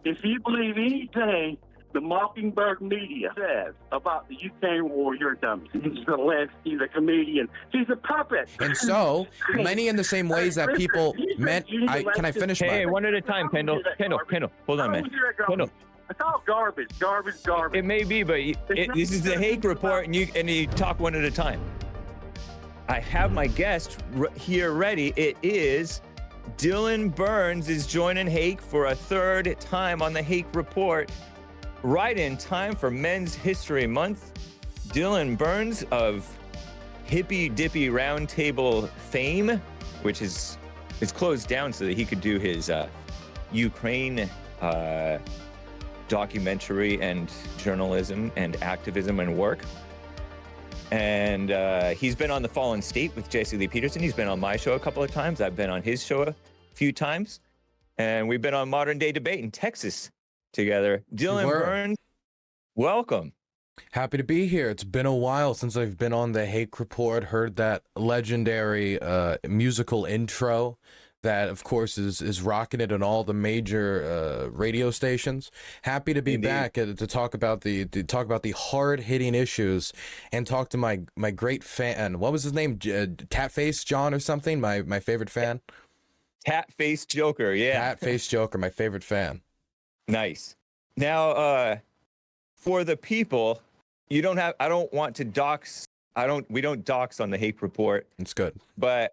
If you believe anything the Mockingbird media says about the Ukraine war, you're dumb. Zelenskyy, the comedian, he's a puppet. And so many in the same ways that people meant. Can I finish? Hey, one at a time, Kendall. Kendall, hold on, man. Kendall. It's all garbage. It may be, but this is the Hake Report, and you talk one at a time. I have my guest here ready. It is Dylan Burns is joining Hake for a third time on the Hake Report, right in time for Men's History Month. Dylan Burns of Hippy Dippy Roundtable fame, which is closed down so that he could do his Ukraine documentary and journalism and activism and work. And he's been on The Fallen State with Jesse Lee Peterson. He's been on my show a couple of times. I've been on his show a few times. And we've been on Modern Day Debate in Texas together. Dylan Burns, welcome. Happy to be here. It's been a while since I've been on the Hake Report, heard that legendary musical intro that, of course, is rocking it on all the major radio stations. Happy to be back to talk about the hard-hitting issues and talk to my great fan. What was his name? Tatface John or something? My favorite fan. Tatface Joker, yeah. Tatface Joker, my favorite fan. Nice. Now, for the people, I don't want to dox. We don't dox on the Hake Report. It's good. But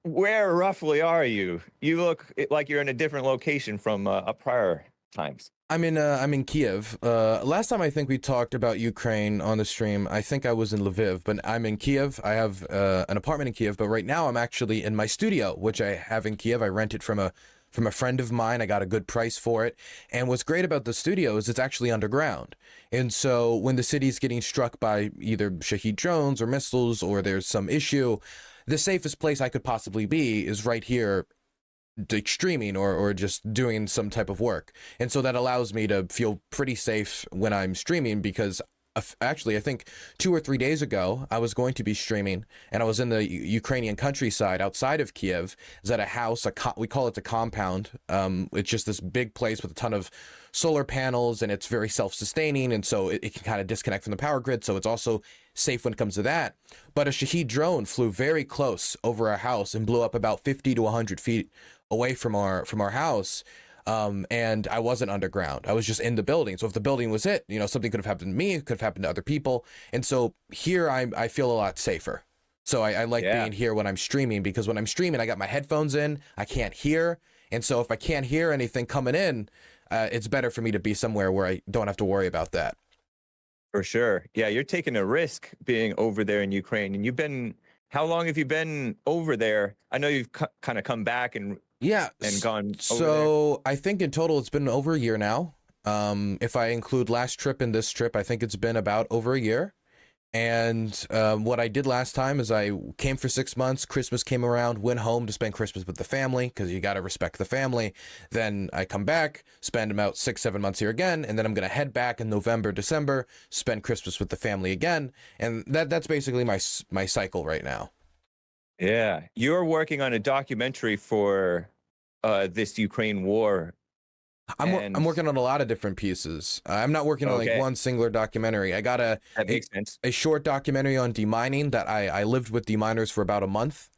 where roughly are you? You look like you're in a different location from prior times. I'm in Kiev. Last time I think we talked about Ukraine on the stream, I think I was in Lviv, but I'm in Kiev. I have an apartment in Kiev, but right now I'm actually in my studio, which I have in Kiev. I rent it from a friend of mine. I got a good price for it. And what's great about the studio is it's actually underground. And so when the city's getting struck by either Shahed drones or missiles, or there's some issue, the safest place I could possibly be is right here, streaming or just doing some type of work. And so that allows me to feel pretty safe when I'm streaming, because actually I think 2 or 3 days ago I was going to be streaming, and I was in the Ukrainian countryside outside of Kiev. It's at a house, we call it a compound. It's just this big place with a ton of solar panels, and it's very self-sustaining, and so it can kind of disconnect from the power grid, so it's also safe when it comes to that. But a Shahed drone flew very close over our house and blew up about 50 to 100 feet away from our house. And I wasn't underground. I was just in the building. So if the building was hit, something could have happened to me, it could have happened to other people. And so here I feel a lot safer. So I like being here when I'm streaming, because when I'm streaming, I got my headphones in, I can't hear. And so if I can't hear anything coming in, it's better for me to be somewhere where I don't have to worry about that. For sure. Yeah, you're taking a risk being over there in Ukraine. And how long have you been over there? I know you've kind of come back and gone so I think in total it's been over a year now. If I include last trip and this trip, I think it's been about over a year. And what I did last time is I came for 6 months. Christmas came around, went home to spend Christmas with the family, because you got to respect the family. Then I come back, spend about 6-7 months here again, and then I'm going to head back in November, December, spend Christmas with the family again. And that's basically my cycle right now. Yeah. You're working on a documentary for this Ukraine war. I'm working on a lot of different pieces. I'm not working on like one singular documentary. I got a short documentary on demining that I lived with deminers for about a month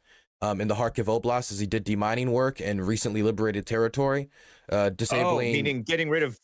in the Kharkiv Oblast as he did demining work in recently liberated territory, disabling. Meaning getting rid of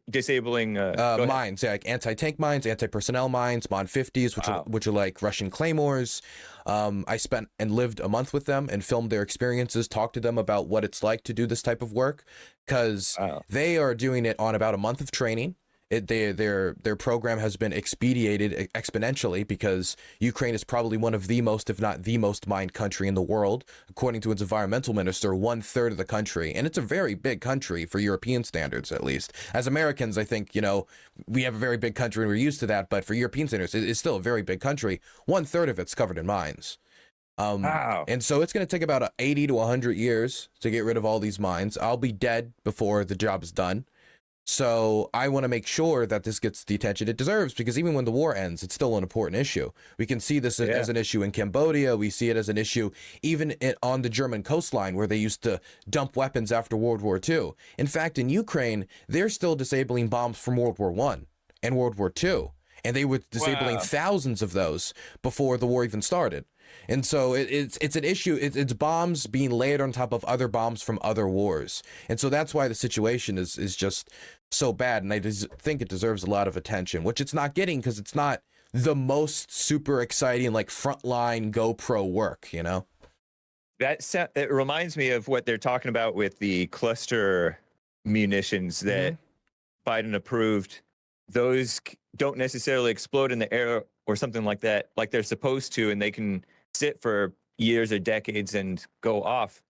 disabling mines, like anti-tank mines, anti-personnel mines, Mon 50s, which are like Russian claymores. I spent and lived a month with them and filmed their experiences, talked to them about what it's like to do this type of work, because they are doing it on about a month of training. Their program has been expedited exponentially because Ukraine is probably one of the most, if not the most mined country in the world. According to its environmental minister, 1/3 of the country. And it's a very big country for European standards, at least. As Americans, I think, we have a very big country and we're used to that. But for European standards, it's still a very big country. 1/3 of it's covered in mines. And so it's going to take about 80 to 100 years to get rid of all these mines. I'll be dead before the job is done. So I want to make sure that this gets the attention it deserves, because even when the war ends, it's still an important issue. We can see this as an issue in Cambodia. We see it as an issue even on the German coastline, where they used to dump weapons after World War II. In fact, in Ukraine, they're still disabling bombs from World War I and World War II. And they were disabling thousands of those before the war even started. And so it's an issue. It's bombs being layered on top of other bombs from other wars. And so that's why the situation is just so bad. And I think it deserves a lot of attention, which it's not getting, because it's not the most super exciting, like frontline GoPro work, you know? It reminds me of what they're talking about with the cluster munitions that Biden approved. Those don't necessarily explode in the air or something like that, like they're supposed to, and they can sit for years or decades and go off.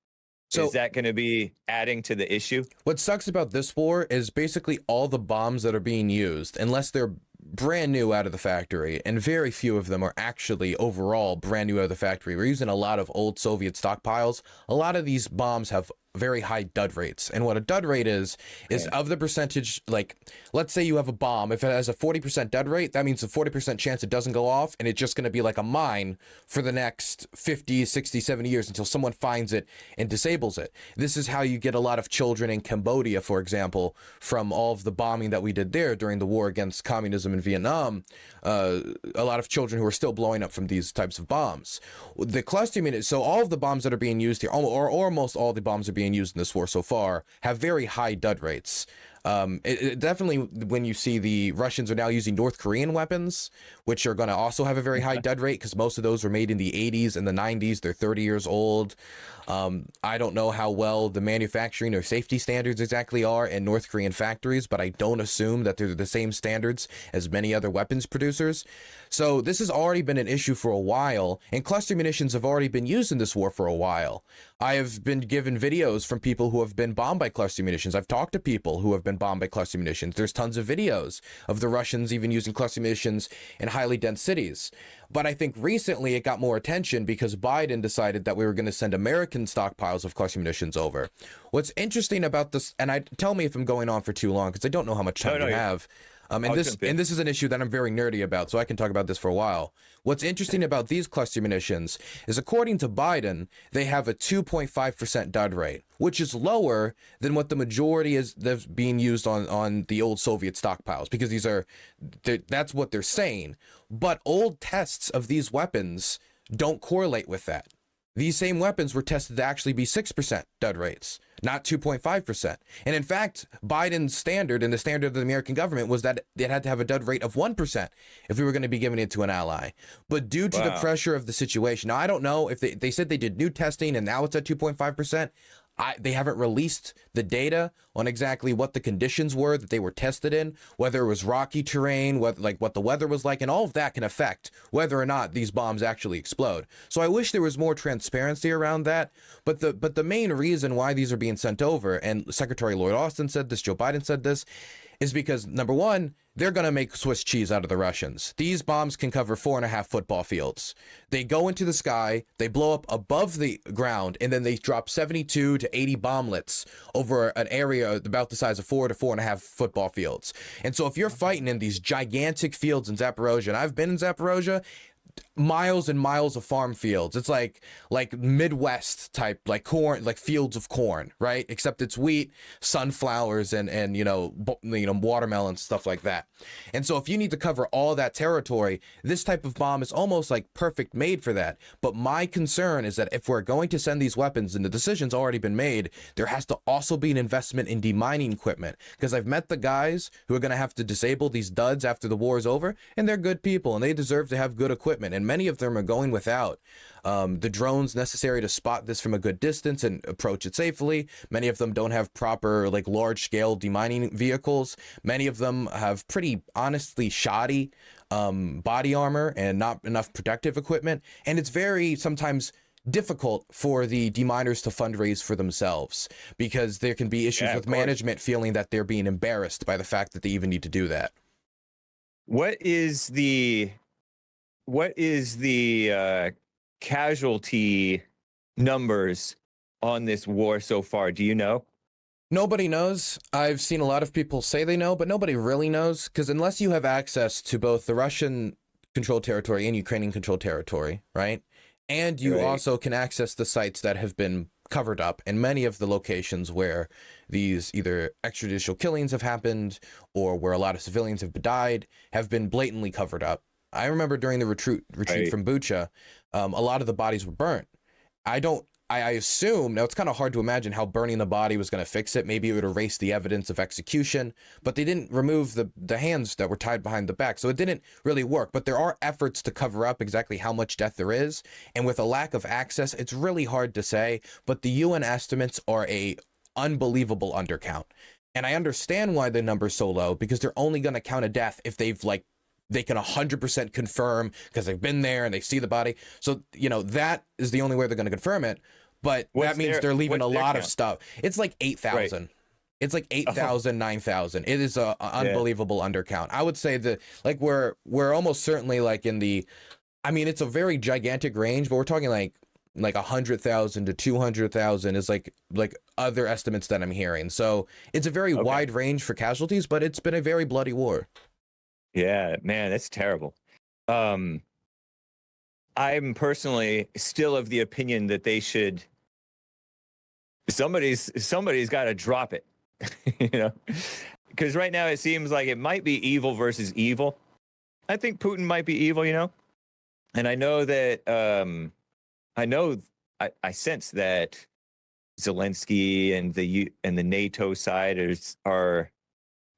So is that going to be adding to the issue? What sucks about this war is basically all the bombs that are being used, unless they're brand new out of the factory, and very few of them are actually overall brand new out of the factory. We're using a lot of old Soviet stockpiles. A lot of these bombs have very high dud rates. And what a dud rate is of the percentage, like, let's say you have a bomb, if it has a 40% dud rate, that means a 40% chance it doesn't go off, and it's just going to be like a mine for the next 50, 60, 70 years until someone finds it and disables it. This is how you get a lot of children in Cambodia, for example, from all of the bombing that we did there during the war against communism in Vietnam. A lot of children who are still blowing up from these types of bombs. The cluster munitions, so all of the bombs that are being used here, or almost all the bombs are being used in this war so far, have very high dud rates. It definitely, when you see the Russians are now using North Korean weapons, which are going to also have a very high dud rate, because most of those were made in the 80s and the 90s. They're 30 years old. I don't know how well the manufacturing or safety standards exactly are in North Korean factories, but I don't assume that they're the same standards as many other weapons producers. So this has already been an issue for a while, and cluster munitions have already been used in this war for a while. I have been given videos from people who have been bombed by cluster munitions. I've talked to people who have been bombed by cluster munitions. There's tons of videos of the Russians even using cluster munitions in highly dense cities. But I think recently it got more attention because Biden decided that we were going to send American stockpiles of cluster munitions over. What's interesting about this, and tell me if I'm going on for too long, because I don't know how much time we have. And this is an issue that I'm very nerdy about, so I can talk about this for a while. What's interesting about these cluster munitions is, according to Biden, they have a 2.5% dud rate, which is lower than what the majority is that's being used on the old Soviet stockpiles, because that's what they're saying. But old tests of these weapons don't correlate with that. These same weapons were tested to actually be 6% dud rates, not 2.5%. And in fact, Biden's standard and the standard of the American government was that it had to have a dud rate of 1% if we were going to be giving it to an ally. But due to the pressure of the situation, now I don't know if they said they did new testing and now it's at 2.5%. They haven't released the data on exactly what the conditions were that they were tested in, whether it was rocky terrain, what the weather was like, and all of that can affect whether or not these bombs actually explode. So I wish there was more transparency around that. But the main reason why these are being sent over, and Secretary Lloyd Austin said this, Joe Biden said this, is because, number one, they're going to make Swiss cheese out of the Russians. These bombs can cover 4.5 football fields. They go into the sky, they blow up above the ground, and then they drop 72 to 80 bomblets over an area about the size of 4 to 4.5 football fields. And so if you're fighting in these gigantic fields in Zaporozhye, and I've been in Zaporozhye, miles and miles of farm fields. It's like Midwest type, like corn, like fields of corn, right? Except it's wheat, sunflowers, and watermelons, stuff like that. And so if you need to cover all that territory, this type of bomb is almost like perfect made for that. But my concern is that if we're going to send these weapons, and the decision's already been made, there has to also be an investment in demining equipment, because I've met the guys who are going to have to disable these duds after the war is over, and they're good people and they deserve to have good equipment. And many of them are going without the drones necessary to spot this from a good distance and approach it safely. Many of them don't have proper, like, large-scale demining vehicles. Many of them have pretty honestly shoddy body armor and not enough protective equipment. And it's very sometimes difficult for the deminers to fundraise for themselves, because there can be issues with management feeling that they're being embarrassed by the fact that they even need to do that. What is the casualty numbers on this war so far? Do you know? Nobody knows. I've seen a lot of people say they know, but nobody really knows, because unless you have access to both the Russian controlled territory and Ukrainian controlled territory, right? And you also can access the sites that have been covered up, and many of the locations where these either extrajudicial killings have happened or where a lot of civilians have died have been blatantly covered up. I remember during the retreat from Bucha, a lot of the bodies were burnt. I assume, now it's kind of hard to imagine how burning the body was going to fix it. Maybe it would erase the evidence of execution, but they didn't remove the hands that were tied behind the back. So it didn't really work, but there are efforts to cover up exactly how much death there is. And with a lack of access, it's really hard to say, but the UN estimates are a unbelievable undercount. And I understand why the number's so low, because they're only going to count a death if they can 100% confirm because they've been there and they see the body. So, that is the only way they're going to confirm it. But that means they're leaving a lot of stuff. It's like 8,000. Right. It's like 8,000, 9,000. It is a unbelievable undercount. I would say that we're almost certainly like in the, it's a very gigantic range, but we're talking like 100,000 to 200,000 is like other estimates that I'm hearing. So it's a very wide range for casualties, but it's been a very bloody war. Yeah, man, that's terrible. I'm personally still of the opinion that they should. Somebody's got to drop it, because right now it seems like it might be evil versus evil. I think Putin might be evil, and I know that I sense that Zelenskyy and the NATO side are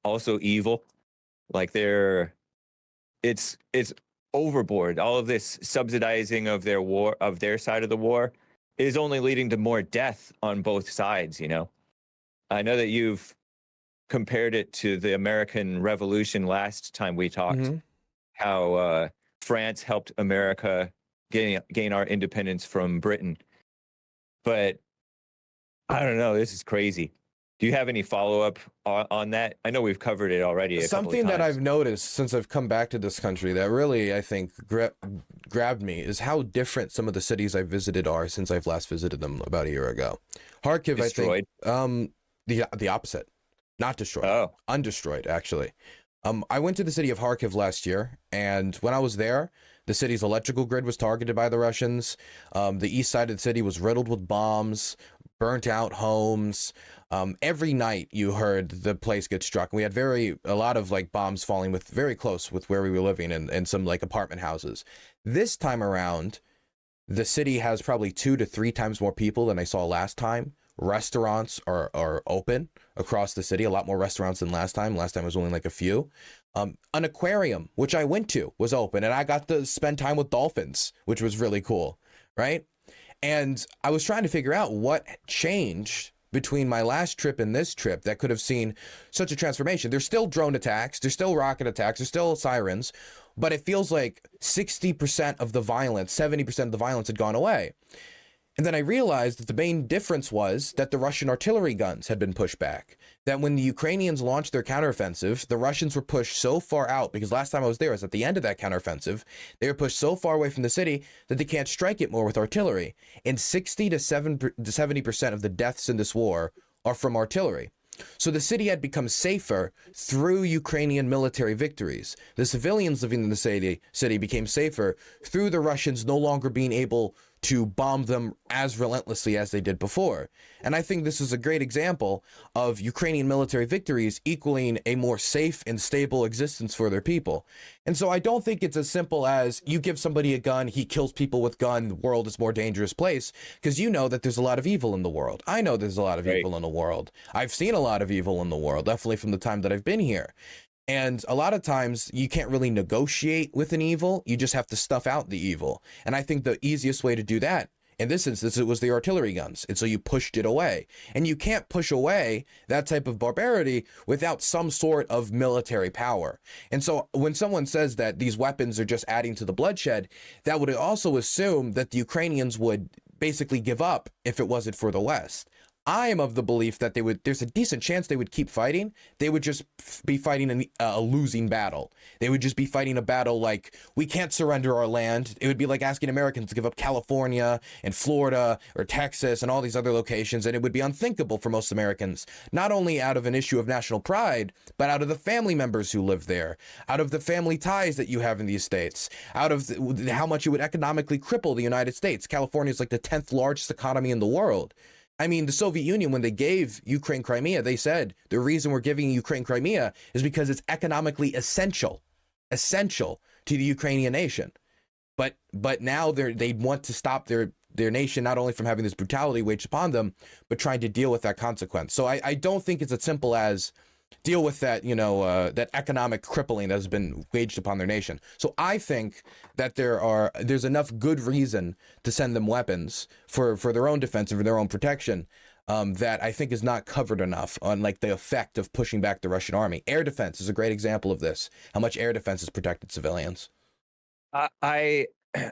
also evil. Like it's overboard. All of this subsidizing of their side of the war is only leading to more death on both sides. I know that you've compared it to the American Revolution last time we talked, how France helped America gain our independence from Britain. But I don't know. This is crazy. Do you have any follow-up on that? I know we've covered it already. Something that I've noticed since I've come back to this country that really, I think, grabbed me is how different some of the cities I've visited are since I've last visited them about a year ago. Kharkiv, destroyed. I think, the opposite. Not destroyed. Oh. Undestroyed, actually. I went to the city of Kharkiv last year, and when I was there, the city's electrical grid was targeted by the Russians. The east side of the city was riddled with bombs, burnt out homes. Every night you heard the place get struck. We had a lot of like bombs falling very close with where we were living in some like apartment houses. This time around, the city has probably 2 to 3 times more people than I saw last time. Restaurants are open across the city, a lot more restaurants than last time. Last time was only like a few. An aquarium, which I went to, was open, and I got to spend time with dolphins, which was really cool, right? And I was trying to figure out what changed between my last trip and this trip that could have seen such a transformation. There's still drone attacks, there's still rocket attacks, there's still sirens, but it feels like 60% of the violence, 70% of the violence had gone away. And then I realized that the main difference was that the Russian artillery guns had been pushed back. That when the Ukrainians launched their counteroffensive, the Russians were pushed so far out, because last time I was there, it was at the end of that counteroffensive, they were pushed so far away from the city that they can't strike it more with artillery. And 60 to 70% of the deaths in this war are from artillery. So the city had become safer through Ukrainian military victories. The civilians living in the city became safer through the Russians no longer being able to bomb them as relentlessly as they did before. And I think this is a great example of Ukrainian military victories equaling a more safe and stable existence for their people. And so I don't think it's as simple as you give somebody a gun, he kills people with gun, the world is a more dangerous place, because you know that there's a lot of evil in the world. I know there's a lot of evil in the world. I've seen a lot of evil in the world, definitely from the time that I've been here. And a lot of times you can't really negotiate with an evil. You just have to stuff out the evil. And I think the easiest way to do that, in this instance, it was the artillery guns. And so you pushed it away. And you can't push away that type of barbarity without some sort of military power. And so when someone says that these weapons are just adding to the bloodshed, that would also assume that the Ukrainians would basically give up if it wasn't for the West. I am of the belief that there's a decent chance they would keep fighting. They would just be fighting a losing battle. They would just be fighting a battle like, we can't surrender our land. It would be like asking Americans to give up California and Florida or Texas and all these other locations. And it would be unthinkable for most Americans, not only out of an issue of national pride, but out of the family members who live there, out of the family ties that you have in these states, out of how much it would economically cripple the United States. California is like the 10th largest economy in the world. I mean, the Soviet Union, when they gave Ukraine Crimea, they said the reason we're giving Ukraine Crimea is because it's economically essential to the Ukrainian nation. But now they want to stop their nation not only from having this brutality waged upon them, but trying to deal with that consequence. So I don't think it's as simple as deal with that, that economic crippling that has been waged upon their nation. So I think that there's enough good reason to send them weapons for their own defense and for their own protection, that I think is not covered enough on like the effect of pushing back the Russian army. Air defense is a great example of this, how much air defense has protected civilians. I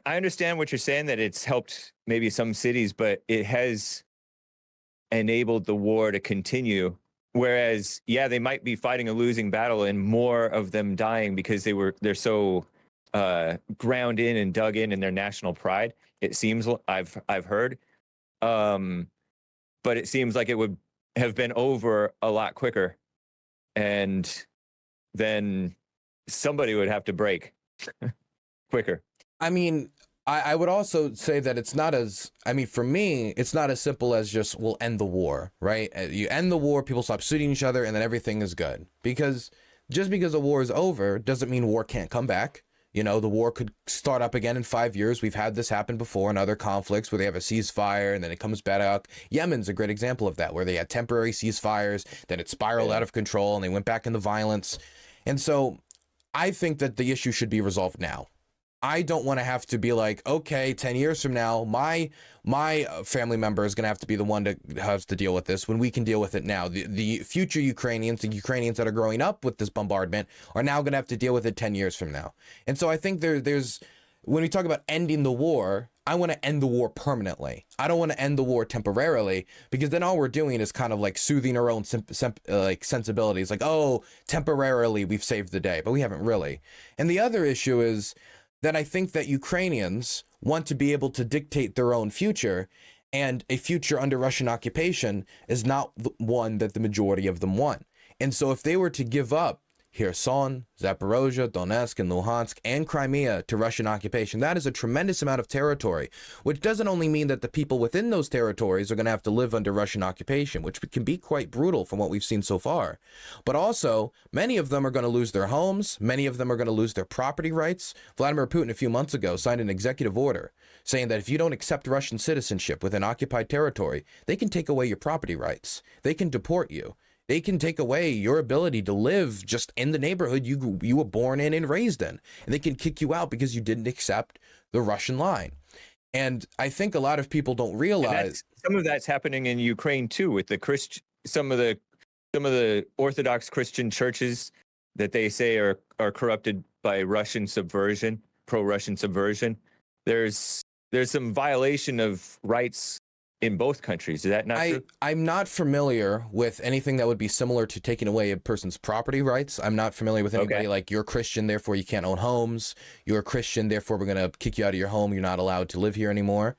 understand what you're saying, that it's helped maybe some cities, but it has enabled the war to continue. Whereas, yeah, they might be fighting a losing battle and more of them dying because they're so ground in and dug in their national pride. It seems, I've heard, but it seems like it would have been over a lot quicker, and then somebody would have to break quicker. I mean, I would also say that it's not for me, it's not as simple as just, we'll end the war, right? You end the war, people stop shooting each other, and then everything is good. Because just because a war is over doesn't mean war can't come back. The war could start up again in 5 years. We've had this happen before in other conflicts where they have a ceasefire and then it comes back. Yemen's a great example of that, where they had temporary ceasefires, then it spiraled out of control and they went back into violence. And so I think that the issue should be resolved now. I don't want to have to be like, okay, 10 years from now, my family member is going to have to be the one that has to deal with this when we can deal with it now. The future Ukrainians, the Ukrainians that are growing up with this bombardment, are now going to have to deal with it 10 years from now. And so I think there's, when we talk about ending the war, I want to end the war permanently. I don't want to end the war temporarily, because then all we're doing is kind of like soothing our own sensibilities. Like, oh, temporarily we've saved the day, but we haven't really. And the other issue is that I think that Ukrainians want to be able to dictate their own future, and a future under Russian occupation is not the one that the majority of them want. And so if they were to give up Kherson, Zaporozhye, Donetsk, and Luhansk, and Crimea to Russian occupation, that is a tremendous amount of territory, which doesn't only mean that the people within those territories are going to have to live under Russian occupation, which can be quite brutal from what we've seen so far, but also many of them are going to lose their homes, many of them are going to lose their property rights. Vladimir Putin a few months ago signed an executive order saying that if you don't accept Russian citizenship within occupied territory, they can take away your property rights, they can deport you. They can take away your ability to live just in the neighborhood you were born in and raised in. And they can kick you out because you didn't accept the Russian line. And I think a lot of people don't realize some of that's happening in Ukraine too, with some of the Orthodox Christian churches that they say are corrupted by Russian subversion, pro-Russian subversion. There's some violation of rights in both countries. Is that not true? I'm not familiar with anything that would be similar to taking away a person's property rights. I'm not familiar with anybody like, you're Christian, therefore you can't own homes. You're a Christian, therefore we're going to kick you out of your home. You're not allowed to live here anymore.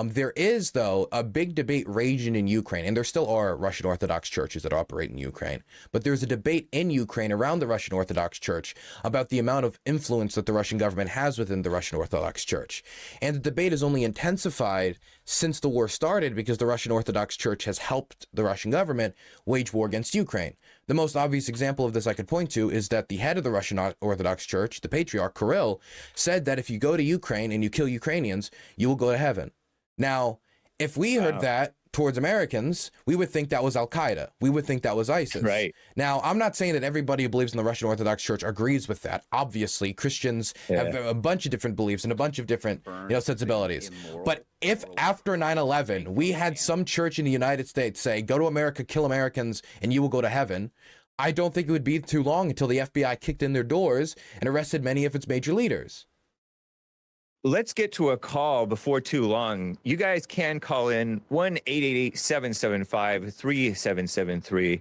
There is, though, a big debate raging in Ukraine, and there still are Russian Orthodox churches that operate in Ukraine, but there's a debate in Ukraine around the Russian Orthodox Church about the amount of influence that the Russian government has within the Russian Orthodox Church. And the debate has only intensified since the war started, because the Russian Orthodox Church has helped the Russian government wage war against Ukraine. The most obvious example of this I could point to is that the head of the Russian Orthodox Church, the Patriarch Kirill, said that if you go to Ukraine and you kill Ukrainians, you will go to heaven. Now, if we heard that towards Americans, we would think that was Al-Qaeda. We would think that was ISIS. Right. Now, I'm not saying that everybody who believes in the Russian Orthodox Church agrees with that. Obviously, Christians have a bunch of different beliefs and a bunch of different sensibilities. But if after 9/11, we had some church in the United States say, go to America, kill Americans, and you will go to heaven, I don't think it would be too long until the FBI kicked in their doors and arrested many of its major leaders. let's get to a call before too long. You guys can call in 1-888-775-3773.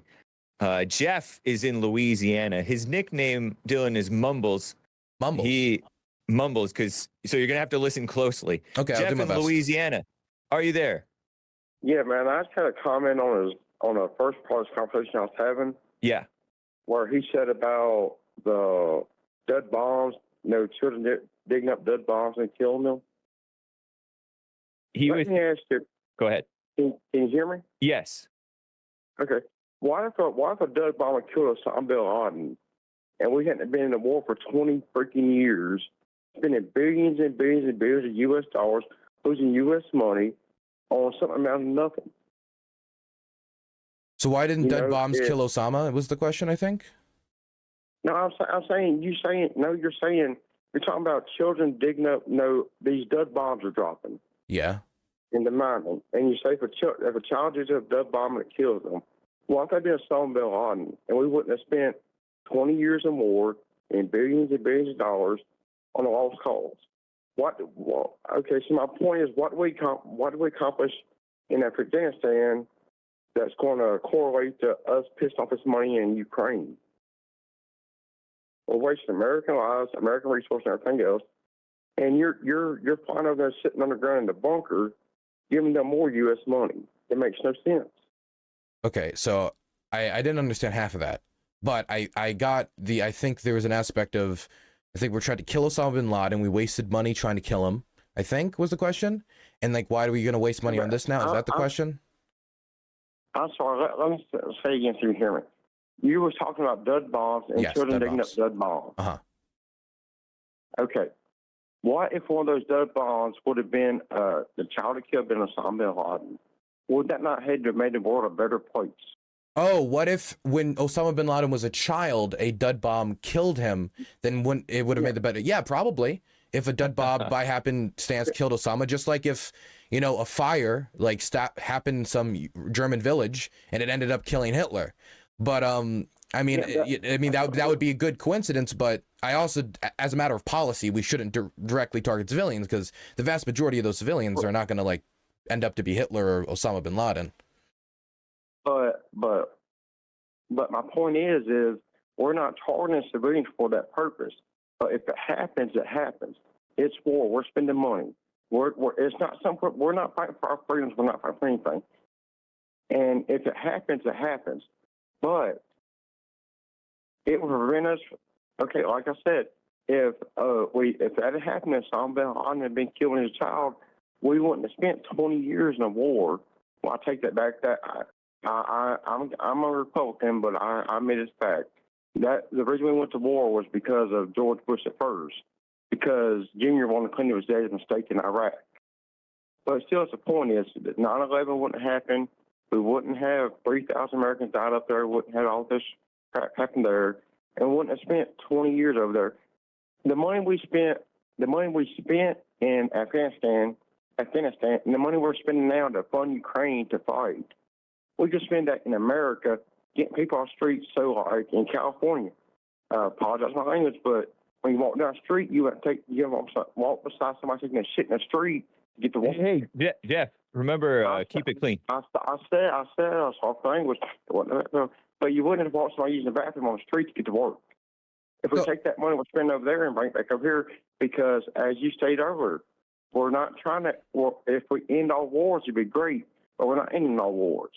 Jeff is in Louisiana. His nickname, Dylan, is Mumbles. Mumbles. He mumbles so you're gonna have to listen closely. Okay, Jeff I'll do my in best. Louisiana, are you there? Yeah, man, I just had a comment on a first part of this conversation I was having, Yeah. where he said about the dead bombs, children digging up dead bombs and killing them. Let me ask you, Go ahead. can you hear me? Yes. Okay. Why if a dead bomb had killed Osama bin Laden, and we hadn't been in a war for 20 freaking years, spending billions and billions and billions of U.S. dollars, losing U.S. money on something amounting to nothing? So why didn't dead bombs kill Osama? Was the question, I think. No, I'm saying you're saying you're talking about children digging up. No, these dead bombs are dropping. Yeah. In the mining, and you say if a child digs up a dead bomb and it kills them, well, if they'd been Osama bin Laden, and we wouldn't have spent 20 years or more and billions of dollars on a lost cause. Okay, so my point is, what do we accomplish in Afghanistan that's going to correlate to us pissing off this money in Ukraine? We're wasting American lives, American resources, and everything else. And you're flying over there sitting underground in the bunker, giving them more U.S. money. It makes no sense. Okay, so I didn't understand half of that, but I think there was an aspect of, I think we're trying to kill Osama bin Laden. We wasted money trying to kill him, I think was the question. And like, why are we going to waste money on this now? Is that the question? I'm sorry. Let me say again so you hear me. You were talking about dead bombs and children digging up dead bombs. Uh-huh. Okay. What if one of those dead bombs would have been the child that killed Osama bin Laden? Would that not have made the world a better place? Oh, what if when Osama bin Laden was a child, a dud bomb killed him? Then it would have made the better. Yeah, probably. If a dud bomb by happenstance killed Osama, just like if a fire like happened in some German village and it ended up killing Hitler. But I mean that would be a good coincidence. But I also, as a matter of policy, we shouldn't directly target civilians because the vast majority of those civilians are not going to end up to be Hitler or Osama bin Laden. But my point is we're not targeting civilians for that purpose. But if it happens, it happens. It's war. We're spending money. It's not something. We're not fighting for our freedoms. We're not fighting for anything. And if it happens, it happens. But it will prevent us. Okay, like I said, if that had happened and Osama bin Laden had been killing his child, we wouldn't have spent 20 years in a war. Well, I take that back. I'm a Republican, but I admit it's fact. That the reason we went to war was because of George Bush at first, because Junior wanted to clean up his dad's mistake in Iraq. But still, the point is that 9/11 wouldn't happen. We wouldn't have 3,000 Americans died up there. Wouldn't have all this crap happen there, and we wouldn't have spent 20 years over there. The money we spent in Afghanistan, and the money we're spending now to fund Ukraine to fight, we could spend that in America, getting people off the streets. So, like in California, apologize for my language, but when you walk down the street, you have to walk beside somebody taking a shit in the street to get to work. Hey, Jeff, remember, keep it clean. I said, soft language, but you wouldn't have walked somebody using the bathroom on the street to get to work. If we take that money we're spending over there and bring it back over here, because as you stated earlier, we're not trying to. Well, if we end all wars, it'd be great, but we're not ending all wars.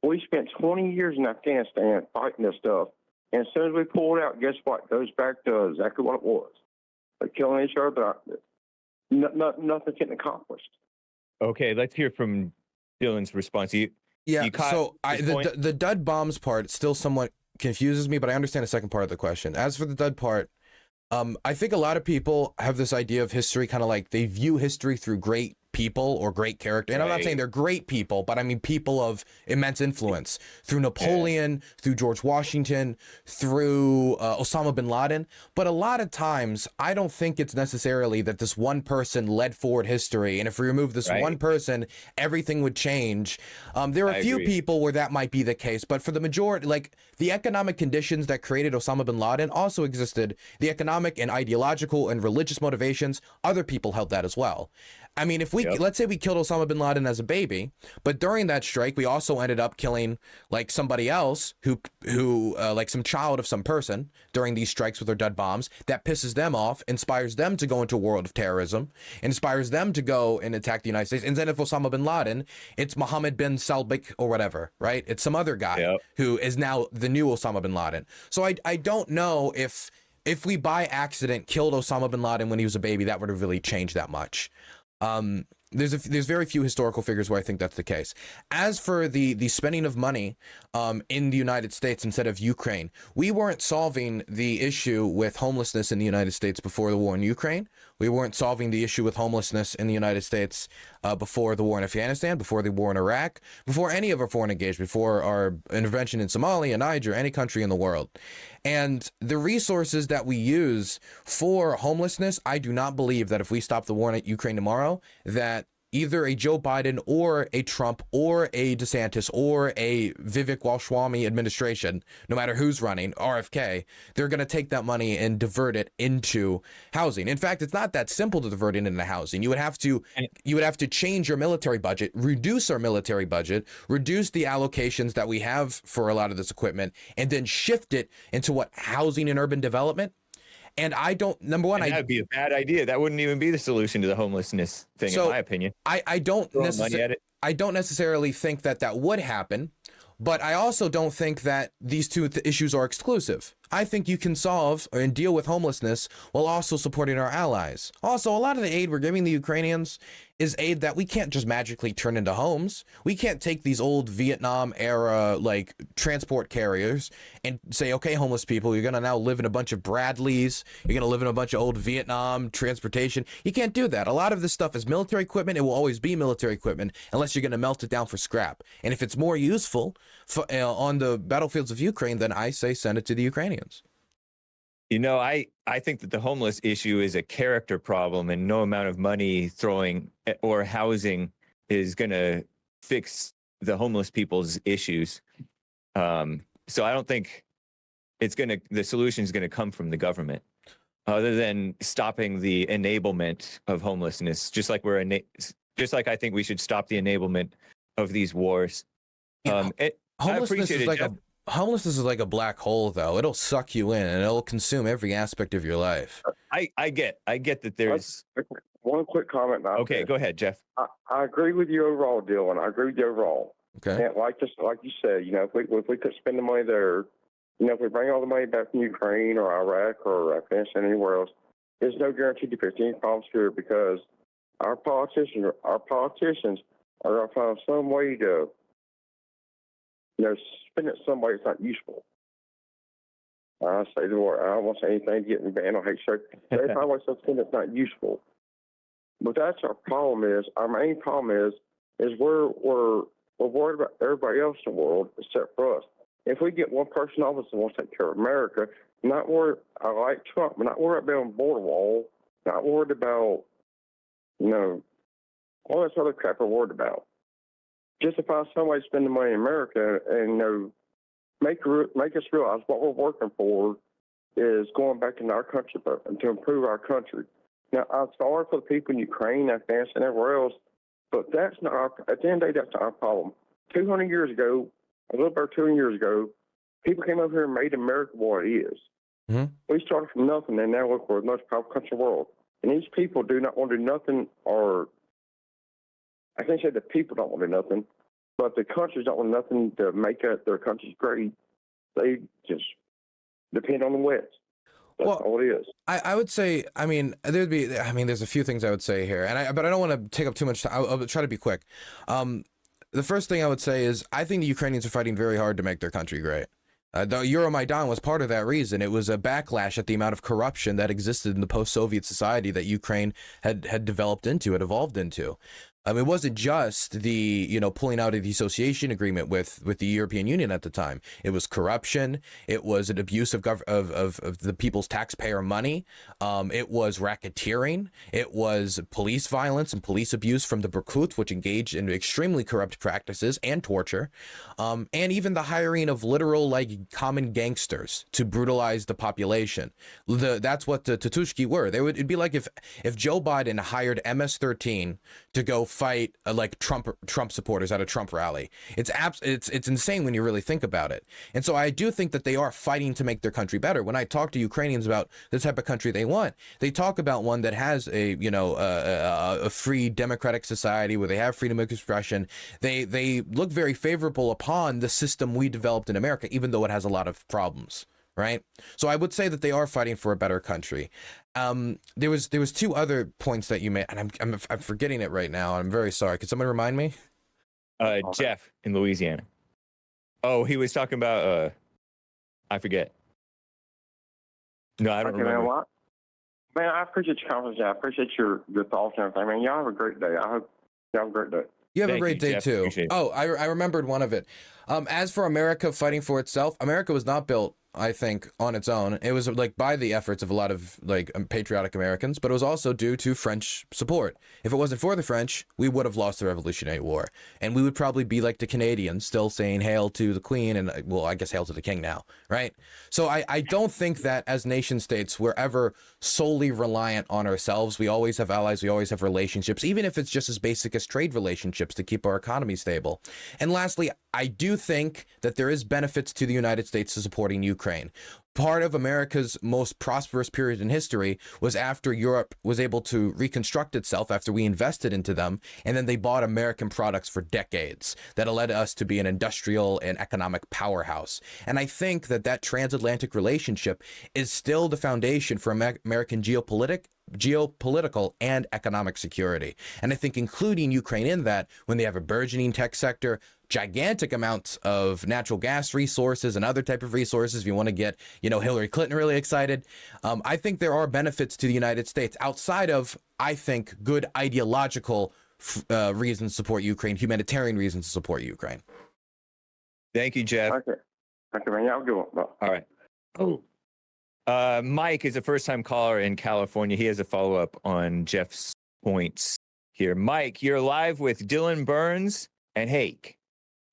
We spent 20 years in Afghanistan fighting this stuff, and as soon as we pull it out, guess what? It goes back to exactly what it was. They're killing each other. Nothing's getting accomplished. Okay, let's hear from Dylan's response. The dud bombs part still somewhat confuses me, but I understand the second part of the question. As for the dud part, I think a lot of people have this idea of history, kind of like they view history through great people or great character. And I'm not saying they're great people, but I mean people of immense influence through Napoleon, through George Washington, through Osama bin Laden. But a lot of times, I don't think it's necessarily that this one person led forward history. And if we remove this one person, everything would change. There are a few people where that might be the case, but for the majority, like the economic conditions that created Osama bin Laden also existed. The economic and ideological and religious motivations, other people held that as well. I mean, if we, let's say we killed Osama bin Laden as a baby, but during that strike, we also ended up killing like somebody else who like some child of some person during these strikes with their dead bombs, that pisses them off, inspires them to go into a world of terrorism, inspires them to go and attack the United States. And then if Osama bin Laden, it's Mohammed bin Salbik or whatever, right? It's some other guy who is now the new Osama bin Laden. So I don't know if we by accident killed Osama bin Laden when he was a baby, that would have really changed that much. There's very few historical figures where I think that's the case. As for the spending of money in the United States instead of Ukraine, we weren't solving the issue with homelessness in the United States before the war in Ukraine. We weren't solving the issue with homelessness in the United States before the war in Afghanistan, before the war in Iraq, before any of our foreign engagement, before our intervention in Somalia, Niger, any country in the world. And the resources that we use for homelessness, I do not believe that if we stop the war in Ukraine tomorrow, that either a Joe Biden or a Trump or a DeSantis or a Vivek Ramaswamy administration, no matter who's running, RFK, they're going to take that money and divert it into housing. In fact, it's not that simple to divert it into housing. You would have to change your military budget, reduce our military budget, reduce the allocations that we have for a lot of this equipment, and then shift it into what, housing and urban development. And I don't, number one, that'd be a bad idea. That wouldn't even be the solution to the homelessness thing, in my opinion. I don't necessarily think that would happen, but I also don't think that these two issues are exclusive. I think you can solve and deal with homelessness while also supporting our allies. Also, a lot of the aid we're giving the Ukrainians is aid that we can't just magically turn into homes. We can't take these old Vietnam era like transport carriers and say, okay, homeless people, you're going to now live in a bunch of Bradleys. You're going to live in a bunch of old Vietnam transportation. You can't do that. A lot of this stuff is military equipment. It will always be military equipment unless you're going to melt it down for scrap. And if it's more useful for, on the battlefields of Ukraine, then I say send it to the Ukrainians. You know, I think that the homeless issue is a character problem, and no amount of money throwing or housing is going to fix the homeless people's issues. So I don't think the solution is going to come from the government, other than stopping the enablement of homelessness. Just like I think we should stop the enablement of these wars. Homelessness is like a black hole, though. It'll suck you in and it'll consume every aspect of your life. I get that there's one quick comment. Okay, go ahead, Jeff. I agree with you overall, Dylan. I agree with you overall. Okay. And like you said, you know, if we could spend the money there, you know, if we bring all the money back from Ukraine or Iraq or Afghanistan, anywhere else, there's no guarantee to fix any problems here, because our politicians are going to find some way to, you know, spend it some way that's not useful. I say the word. I don't want to say anything to get me banned on hate show. They find ways to spend it's not useful. But that's our problem. Our main problem is we're worried about everybody else in the world except for us. If we get one person in office that wants to take care of America, not worried. I like Trump, but not worried about building a border wall. Not worried about, you know, all this other crap we're worried about. Just to find some way to spend the money in America and, you know, make us realize what we're working for is going back into our country and to improve our country. Now, I'm sorry for the people in Ukraine, Afghanistan, and everywhere else, but that's not at the end of the day, that's not our problem. 200 years ago, a little over 200 years ago, people came over here and made America what it is. Mm-hmm. We started from nothing, and now look, we're the most powerful country in the world. And these people do not want to do nothing, or I can't say the people don't want to do nothing, but the countries don't want nothing to make their countries great. They just depend on the West. That's all it is. I would say, I mean, there's a few things I would say here, but I don't want to take up too much time. I'll try to be quick. The first thing I would say is I think the Ukrainians are fighting very hard to make their country great. The Euromaidan was part of that reason. It was a backlash at the amount of corruption that existed in the post-Soviet society that Ukraine had developed into, had evolved into. It wasn't just the, pulling out of the association agreement with the European Union at the time. It was corruption. It was an abuse of the people's taxpayer money. It was racketeering. It was police violence and police abuse from the Berkut, which engaged in extremely corrupt practices and torture, and even the hiring of literal common gangsters to brutalize the population. That's what the Tatushki were. It'd be like if Joe Biden hired MS-13 to go fight Trump supporters at a Trump rally. It's insane when you really think about it. And so I do think that they are fighting to make their country better. When I talk to Ukrainians about the type of country they want, they talk about one that has a free democratic society where they have freedom of expression. They look very favorable upon the system we developed in America, even though it has a lot of problems. Right. So I would say that they are fighting for a better country. There was two other points that you made, and I'm forgetting it right now. I'm very sorry. Could someone remind me? Jeff in Louisiana. Oh, he was talking about I forget. No, I don't remember. What? Man, I appreciate your conversation. I appreciate your thoughts and everything. Man, y'all have a great day. I hope y'all have a great day. You have Thank a great day, Jeff. too. Appreciate it. Oh, I remembered one of it. As for America fighting for itself, America was not built, I think, on its own. It was by the efforts of a lot of patriotic Americans, but it was also due to French support. If it wasn't for the French, we would have lost the Revolutionary War, and we would probably be like the Canadians, still saying hail to the Queen, and well, I guess hail to the King now, right? So I don't think that as nation states we're ever solely reliant on ourselves. We always have allies, we always have relationships, even if it's just as basic as trade relationships to keep our economy stable. And lastly, I do think that there is benefits to the United States to supporting Ukraine. Part of America's most prosperous period in history was after Europe was able to reconstruct itself, after we invested into them, and then they bought American products for decades. That led us to be an industrial and economic powerhouse. And I think that transatlantic relationship is still the foundation for American geopolitical and economic security. And I think including Ukraine in that, when they have a burgeoning tech sector, gigantic amounts of natural gas resources and other type of resources, if you want to get, Hillary Clinton really excited, I think there are benefits to the United States outside of, I think, good ideological reasons to support Ukraine, humanitarian reasons to support Ukraine. Thank you, Jeff. Okay, man. Y'all go. All right. Mike is a first-time caller in California. He has a follow-up on Jeff's points here. Mike, you're live with Dylan Burns and Hake.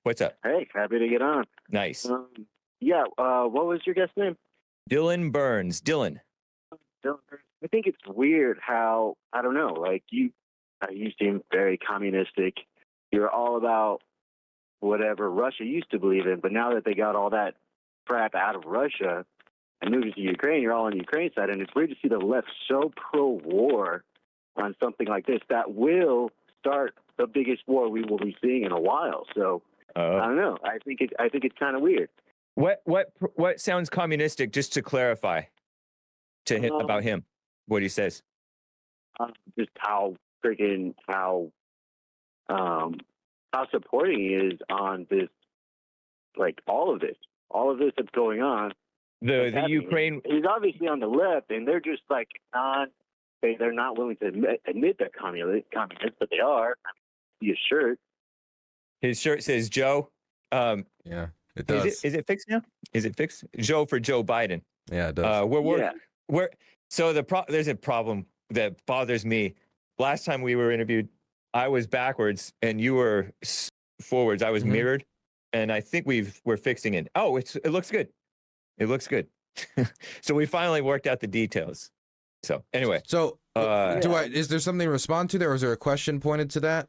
What's up? Hey, happy to get on. Nice. What was your guest name? Dylan Burns. Dylan. I think it's weird how, I don't know, you seem very communistic. You're all about whatever Russia used to believe in, but now that they got all that crap out of Russia and moved to Ukraine, you're all on the Ukraine side, and it's weird to see the left so pro-war on something like this that will start the biggest war we will be seeing in a while. So I don't know. I think it's kind of weird. What sounds communistic? Just to clarify, to him about him, what he says. Just how supporting he is on this, all of this that's going on. The Ukraine. He's obviously on the left, and they're just they're not willing to admit they're communist, but they are. See his shirt. His shirt says Joe. Yeah, it does. Is it fixed now? Is it fixed? Joe for Joe Biden. Yeah, it does. There's a problem that bothers me. Last time we were interviewed, I was backwards and you were forwards. I was mirrored, and I think we're fixing it. Oh, it looks good. It looks good. So we finally worked out the details. So anyway. So is there something to respond to there, or is there a question pointed to that?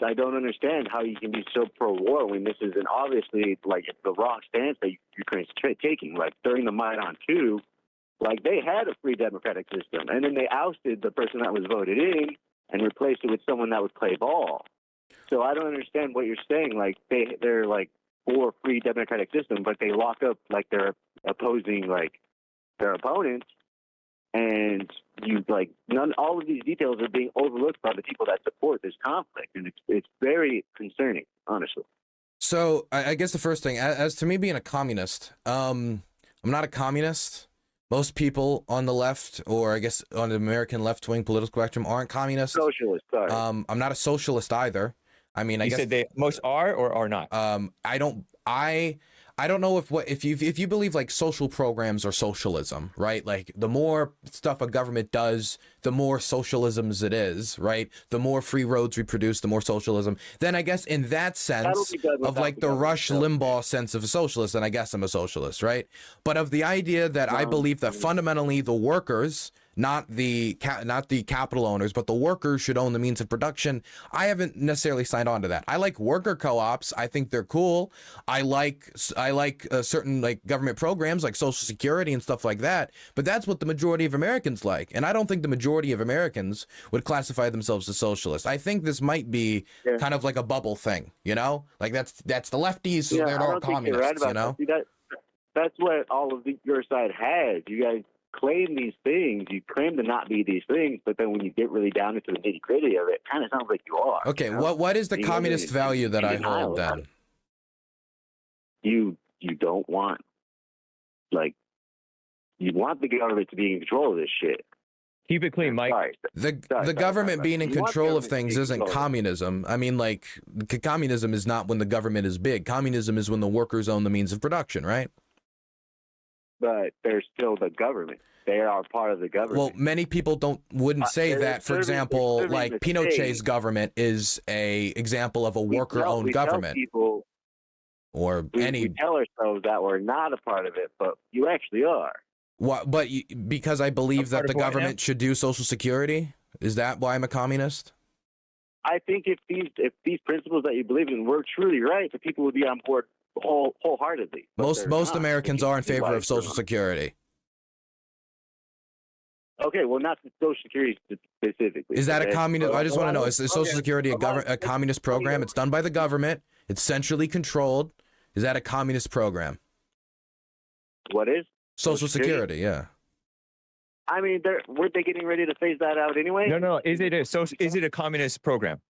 I don't understand how you can be so pro-war when this is obviously it's the wrong stance that Ukraine's taking. During the Maidan coup, they had a free democratic system, and then they ousted the person that was voted in and replaced it with someone that would play ball. So I don't understand what you're saying. They're for a free democratic system, but they lock up they're opposing their opponents. And all of these details are being overlooked by the people that support this conflict, and it's very concerning, honestly. So I guess the first thing, as to me being a communist, I'm not a communist. Most people on the left, or I guess on the American left-wing political spectrum, aren't communists. Socialist, sorry. I'm not a socialist either. I mean, I guess said they most are or are not. I don't know if you believe like social programs are socialism, right? Like the more stuff a government does, the more socialisms it is, right? The more free roads we produce, the more socialism. Then I guess in that sense of like the Rush Limbaugh sense of a socialist, then I guess I'm a socialist, right? But of the idea that I believe that fundamentally the workers, not the capital owners, but the workers should own the means of production, I haven't necessarily signed on to that. I like worker co-ops. I think they're cool. I like certain like government programs like Social Security and stuff like that. But that's what the majority of Americans like, and I don't think the majority of Americans would classify themselves as socialist. I think this might be kind of like a bubble thing, you know? Like that's the lefties, so they're all communists, you know? That's what all of your side has. You guys claim these things, you claim to not be these things, but then when you get really down into the nitty gritty of it kind of sounds like you are. Okay, you know? What is the communist value that I hold then? You don't want, like, you want the government to be in control of this shit. Keep it clean, Mike. The government being in control of things isn't communism. I mean, like, communism is not when the government is big. Communism is when the workers own the means of production, right? But they're still the government. They are part of the government. Well, many people wouldn't say that. For example, like Pinochet's government is a example of a worker-owned government. People, or we tell ourselves that we're not a part of it, but you actually are. What? But because I believe that the government should do Social Security, is that why I'm a communist? I think if these principles that you believe in were truly right, the people would be on board wholeheartedly. Most Americans are in favor of Social Security. Okay, well, not Social Security specifically. Is that a communist? I just want to know: is Social Security a communist program? It's done by the government. It's centrally controlled. Is that a communist program? What is Social Security? Yeah. I mean, weren't they getting ready to phase that out anyway? No. Is it a communist program?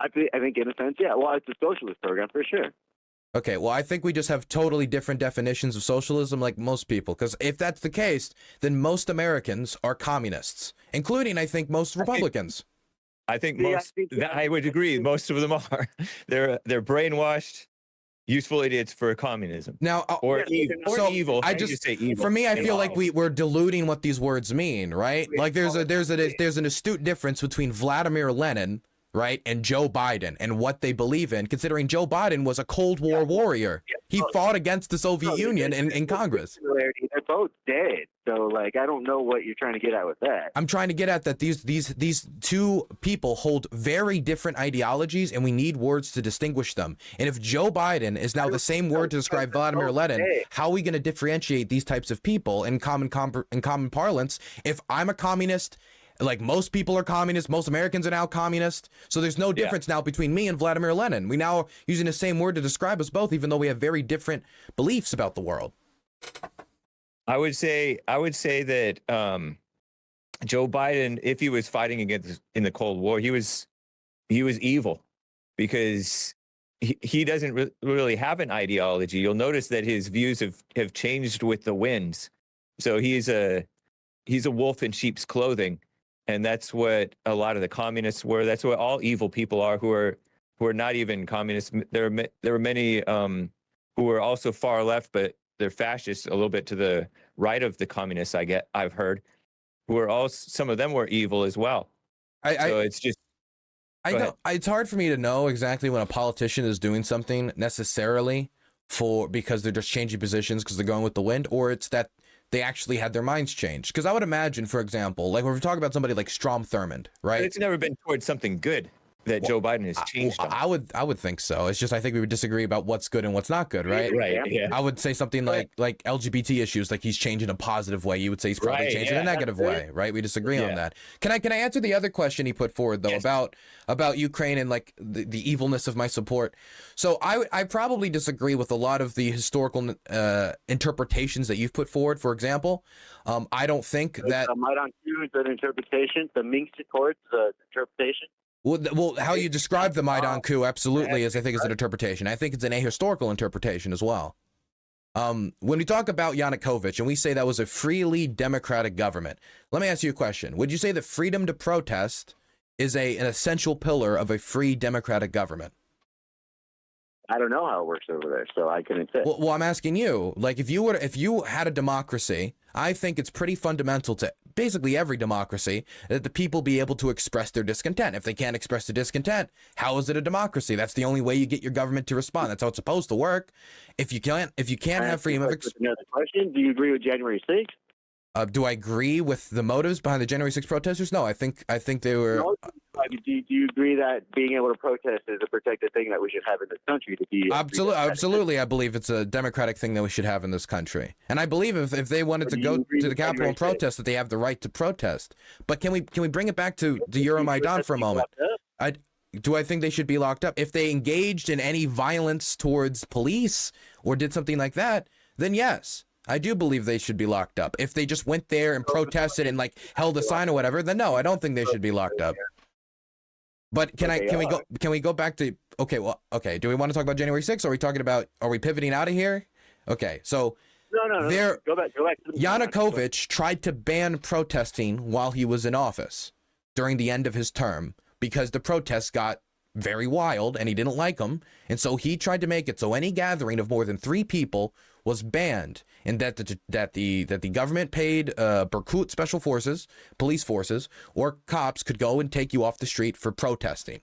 I think in a sense, yeah. Well, it's a socialist program for sure. Okay, well, I think we just have totally different definitions of socialism like most people, because if that's the case, then most Americans are communists, including, I think, most Republicans. I would agree. Most of them are. They're brainwashed, useful idiots for communism. Now, evil. I just say evil. For me, I feel like we're diluting what these words mean, right? Like there's an astute difference between Vladimir Lenin, right, and Joe Biden and what they believe in, considering Joe Biden was a Cold War warrior. He fought against the Soviet Union in Congress. They're both dead. So, like, I don't know what you're trying to get at with that. I'm trying to get at that these two people hold very different ideologies, and we need words to distinguish them. And if Joe Biden is now the same word to describe Vladimir Lenin, how are we going to differentiate these types of people in common parlance? If I'm a communist, like most people are communists, most Americans are now communist. So there's no difference now between me and Vladimir Lenin. We now are using the same word to describe us both, even though we have very different beliefs about the world. I would say that Joe Biden, if he was fighting in the Cold War, he was evil, because he doesn't really have an ideology. You'll notice that his views have changed with the winds. So he's a wolf in sheep's clothing. And that's what a lot of the communists were. That's what all evil people are, who are not even communists. There were many who were also far left, but they're fascists a little bit to the right of the communists. I've heard, some of them were evil as well. It's just. It's hard for me to know exactly when a politician is doing something necessarily because they're just changing positions because they're going with the wind, or it's that they actually had their minds changed. Because I would imagine, for example, like when we're talking about somebody like Strom Thurmond, right? But it's never been towards something good that Joe Biden has changed on. I would think so. It's just I think we would disagree about what's good and what's not good, right? Right. Yeah. I would say something like LGBT issues, like he's changing a positive way. You would say he's probably changing a negative way, right? We disagree on that. Can I answer the other question he put forward though about Ukraine and like the evilness of my support? So I probably disagree with a lot of the historical interpretations that you've put forward. For example, I don't think that Maidan 2 is an interpretation. The Minsk Accords is an interpretation. Well, how you describe the Maidan coup absolutely is, I think, is an interpretation. I think it's an ahistorical interpretation as well. When we talk about Yanukovych and we say that was a freely democratic government, let me ask you a question. Would you say that freedom to protest is an essential pillar of a free democratic government? I don't know how it works over there, so I couldn't say. Well, I'm asking you, like, if you had a democracy, I think it's pretty fundamental to basically every democracy that the people be able to express their discontent. If they can't express their discontent, how is it a democracy? That's the only way you get your government to respond. That's how it's supposed to work. If you can't have freedom of expression. Another question: do you agree with January 6th? Do I agree with the motives behind the January 6th protesters? No, I think they were. No, do you agree that being able to protest is a protected thing that we should have in this country to be? Absolutely, I believe it's a democratic thing that we should have in this country, and I believe if they wanted to go to the Capitol and protest, that they have the right to protest. But can we bring it back to the Euromaidan for a moment? Do I think they should be locked up if they engaged in any violence towards police or did something like that? Then yes. I do believe they should be locked up. If they just went there and protested and like held a sign or whatever, then no, I don't think they should be locked up. But can we go back to okay, do we want to talk about January 6th or are we pivoting out of here? Okay, so no. Go back. Yanukovych tried to ban protesting while he was in office during the end of his term because the protests got very wild and he didn't like them, and so he tried to make it so any gathering of more than 3 people was banned, and that the government paid Berkut special forces, police forces, or cops could go and take you off the street for protesting.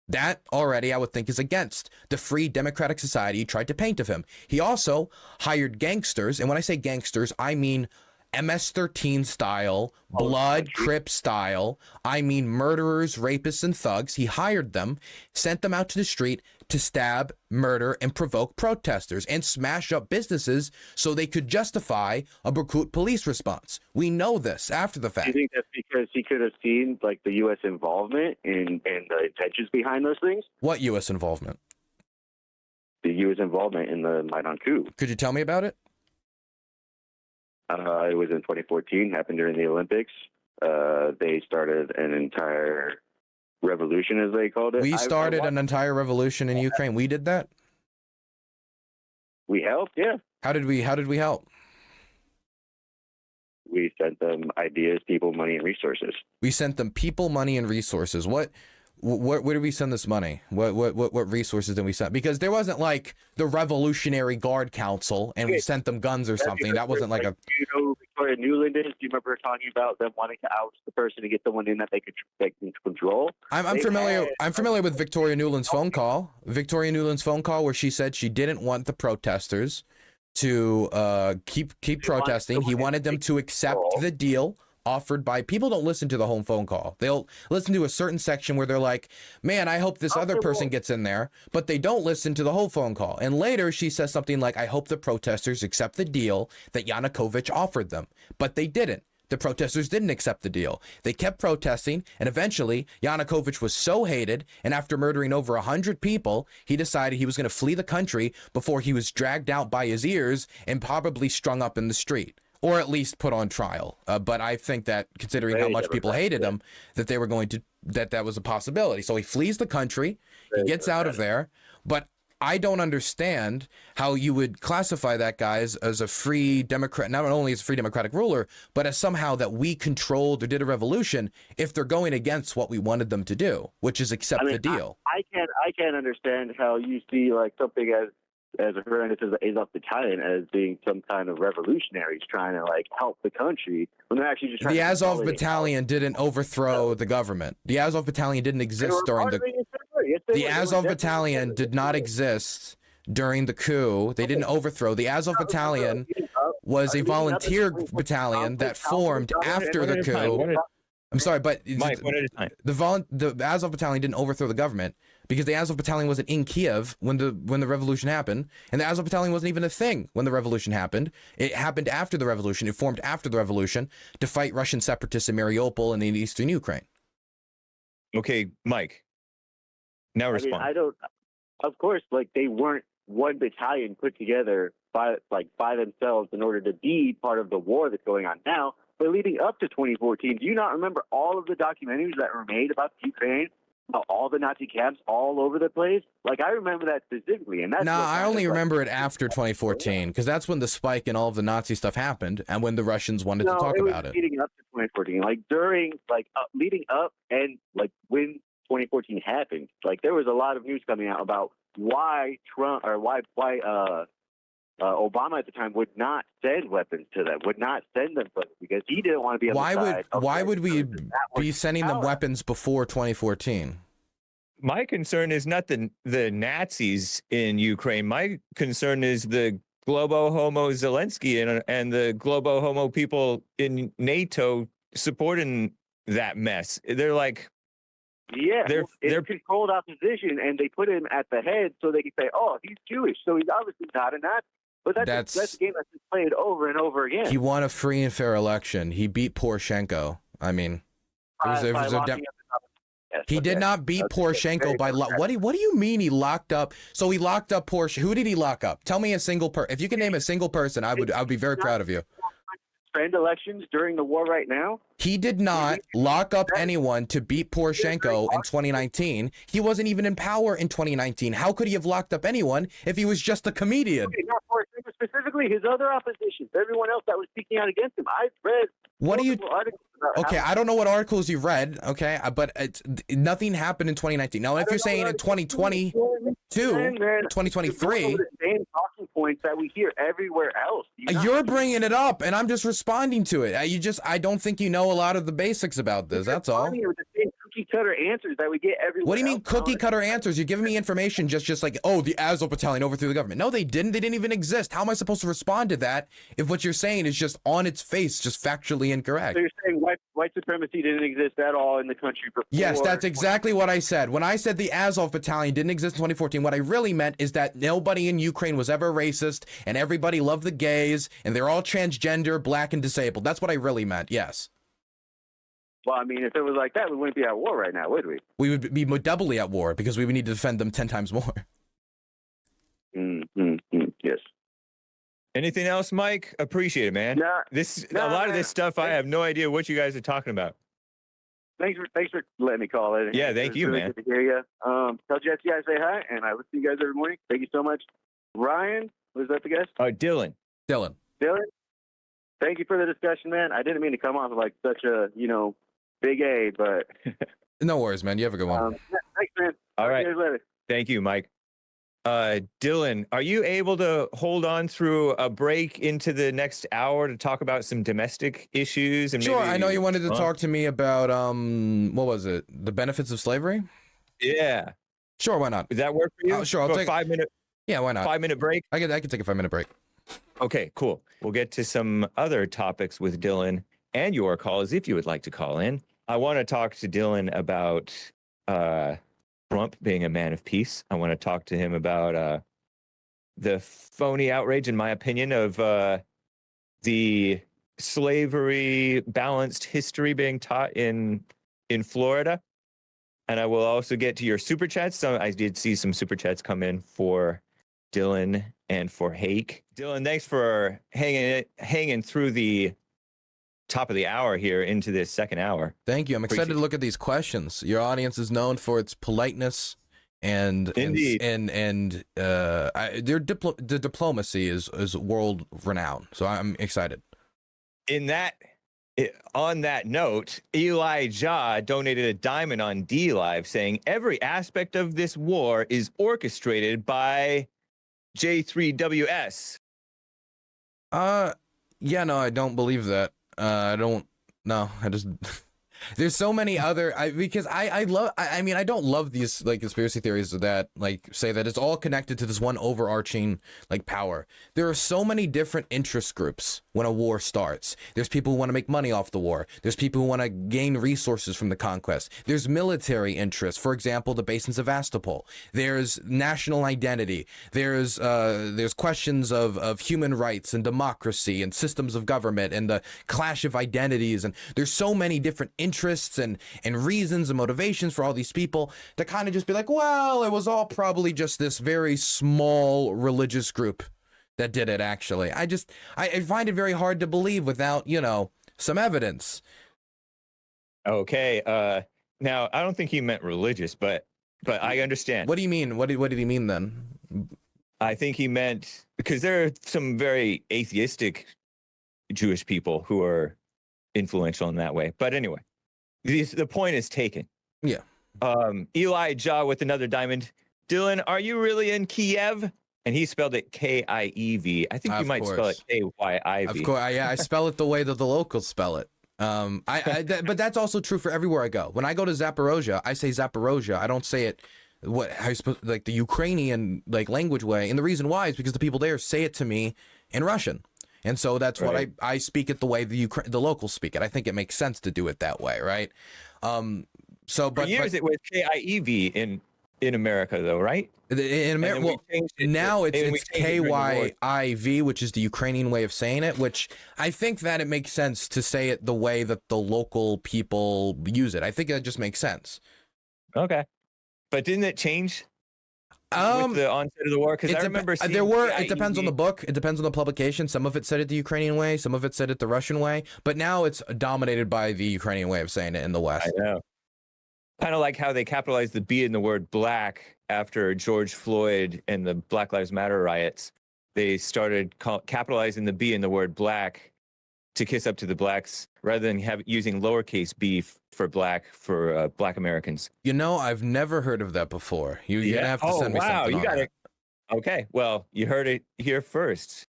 That already, I would think, is against the free democratic society he tried to paint of him. He also hired gangsters, and when I say gangsters, I mean MS-13 style, blood Crip style. I mean murderers, rapists, and thugs. He hired them, sent them out to the street to stab, murder, and provoke protesters and smash up businesses so they could justify a Berkut police response. We know this after the fact. Do you think that's because he could have seen like the U.S. involvement and the intentions behind those things? What U.S. involvement? The U.S. involvement in the Maidan coup. Could you tell me about it? It was in 2014, happened during the Olympics. They started an entire revolution, as they called it. We started an entire revolution in Ukraine. We did that? We helped, yeah. How did we help? We sent them ideas, people, money, and resources. We sent them people, money, and resources. Where did we send this money? What resources did we send? Because there wasn't like the Revolutionary Guard Council and we sent them guns or something. That wasn't like a. You know who Victoria Nuland is? Do you remember talking about them wanting to oust the person to get someone in that they could control? I'm familiar with Victoria Nuland's phone call. Victoria Nuland's phone call where she said she didn't want the protesters to keep protesting. He wanted them to accept the deal offered by people. Don't listen to the whole phone call. They'll listen to a certain section where they're like, man, I hope this other person gets in there, but they don't listen to the whole phone call. And later she says something like, I hope the protesters accept the deal that Yanukovych offered them, but they didn't. The protesters didn't accept the deal. They kept protesting, and eventually Yanukovych was so hated, and after murdering over 100 people, he decided he was going to flee the country before he was dragged out by his ears and probably strung up in the street. Or at least put on trial. But I think that considering how much people hated him, that they were going to, that was a possibility. So he flees the country, he gets out of there, but I don't understand how you would classify that guy as a free democrat, not only as a free democratic ruler, but as somehow that we controlled or did a revolution if they're going against what we wanted them to do, which is accept the deal. I can't understand how you see like something as horrendous as the Azov Battalion as being some kind of revolutionaries trying to like help the country when they're actually just trying the to Azov Battalion didn't overthrow the government. The Azov Battalion didn't exist during the Azov Battalion did not exist during the coup. They didn't overthrow. The Azov Battalion was a volunteer battalion that formed after the coup. I'm sorry, but Mike, one at a time. The Azov Battalion didn't overthrow the government because the Azov Battalion wasn't in Kiev when the revolution happened, and the Azov Battalion wasn't even a thing when the revolution happened. It happened after the revolution. It formed after the revolution to fight Russian separatists in Mariupol and in eastern Ukraine. Okay, Mike. Now respond. I don't. Of course, like they weren't one battalion put together by themselves in order to be part of the war that's going on now. But leading up to 2014, do you not remember all of the documentaries that were made about Ukraine all the Nazi camps all over the place. Like, I remember that specifically, and that's No, what I kind only of, like, remember it after 2014 because that's when the spike in all of the Nazi stuff happened, and when the Russians wanted to talk about it. Leading up to 2014, like during, like leading up, and like when 2014 happened, like there was a lot of news coming out about why Trump or why Obama at the time would not send weapons to them, would not send them weapons because he didn't want to be on the side. Why would we be was sending them power. weapons before 2014? My concern is not the Nazis in Ukraine. My concern is the Globo Homo Zelenskyy and the Globo Homo people in NATO supporting that mess. They're like, Yeah, they're controlled opposition, and they put him at the head so they can say, "Oh, he's Jewish, so he's obviously not a Nazi." But that's a game that's been played over and over again. He won a free and fair election. He beat Poroshenko. I mean, he did not beat Poroshenko by what do you mean he locked up? So he locked up Porsche. Who did he lock up? Tell me a single person. If you can name a single person, I would be very proud of you. Friend elections during the war right now. He did not lock up anyone to beat Poroshenko in 2019. He wasn't even in power in 2019. How could he have locked up anyone if he was just a comedian? Okay, not Poroshenko specifically, his other opposition, everyone else that was speaking out against him. I've read articles about Okay, I don't know what articles you read, okay, but nothing happened in 2019. Now, if you're saying in 2022, 2023, the same talking points that we hear everywhere else. You're bringing it up, and I'm just responding to it. I don't think you know a lot of the basics about this. That's all. With the same cookie cutter answers that we get everywhere. What do you mean cookie cutter answers? You're giving me information just like, oh, the Azov battalion overthrew the government. No, they didn't. They didn't even exist. How am I supposed to respond to that if what you're saying is just on its face, just factually incorrect? So you're saying white supremacy didn't exist at all in the country before? Yes, that's exactly what I said. When I said the Azov battalion didn't exist in 2014, what I really meant is that nobody in Ukraine was ever racist and everybody loved the gays and they're all transgender, black, and disabled. That's what I really meant, yes. Well, I mean, if it was like that, we wouldn't be at war right now, would we? We would be doubly at war because we would need to defend them 10 times more. Yes. Anything else, Mike? Appreciate it, man. A lot of this stuff, I have no idea what you guys are talking about. Thanks for letting me call in. Yeah, thank you, really man. Good to hear you. Tell Jesse I say hi, and I listen to you guys every morning. Thank you so much. Ryan, was that the guest? Dylan. Dylan, thank you for the discussion, man. I didn't mean to come off like such a, big A, but... No worries, man. You have a good one. Thanks, man. All right. See you later. Thank you, Mike. Dylan, are you able to hold on through a break into the next hour to talk about some domestic issues? And Sure, maybe, I know you wanted to talk to me about, what was it? The benefits of slavery? Yeah. Sure, why not? Does that work for you? Sure, I'll take 5 minute. Yeah, why not? 5 minute break. I can take a 5-minute break. Okay, cool. We'll get to some other topics with Dylan and your calls if you would like to call in. I want to talk to Dylan about Trump being a man of peace. I want to talk to him about the phony outrage, in my opinion, of the slavery balanced history being taught in Florida. And I will also get to your super chats. So I did see some super chats come in for Dylan and for Hake. Dylan, thanks for hanging through the top of the hour here into this second hour. Thank you. I'm excited to look at these questions. Your audience is known for its politeness and the diplomacy is world renowned. So I'm excited. On that note, Elijah donated a diamond on DLive saying every aspect of this war is orchestrated by J3WS. Yeah, no, I don't believe that. I just there's so many other because I don't love these like conspiracy theories that like say that it's all connected to this one overarching like power. There are so many different interest groups when a war starts. There's people who want to make money off the war. There's people who want to gain resources from the conquest. There's military interests, for example, the base in Sevastopol. There's national identity. There's questions of human rights and democracy and systems of government and the clash of identities, and there's so many different interests and reasons and motivations for all these people to kind of just be like, well, it was all probably just this very small religious group that did it. Actually, I find it very hard to believe without some evidence. Okay, Now, I don't think he meant religious, but I understand. What do you mean? What did he mean then? I think he meant because there are some very atheistic Jewish people who are influential in that way. But anyway, the point is taken. Yeah. Elijah with another diamond. Dylan, are you really in Kiev? And he spelled it Kiev. I think you might spell it Kyiv. Of course, yeah, I spell it the way that the locals spell it. But that's also true for everywhere I go. When I go to Zaporozhye, I say Zaporozhye. I don't say it how you supposed like the Ukrainian like language way. And the reason why is because the people there say it to me in Russian. And so that's what I speak it the way the locals speak it. I think it makes sense to do it that way, right? So but for years it was Kiev in America though, right? In America, well, now it's Kyiv, which is the Ukrainian way of saying it, which I think that it makes sense to say it the way that the local people use it. I think that just makes sense. Okay. But didn't it change with the onset of the war? Because I remember seeing it depends on the book. It depends on the publication. Some of it said it the Ukrainian way. Some of it said it the Russian way. But now it's dominated by the Ukrainian way of saying it in the West. I know. Kind of like how they capitalized the B in the word black after George Floyd and the Black Lives Matter riots. They started capitalizing the B in the word black to kiss up to the blacks rather than using lowercase b for black for Black Americans. You know, I've never heard of that before. You're gonna have to send me something. You got it. Okay, well, you heard it here first.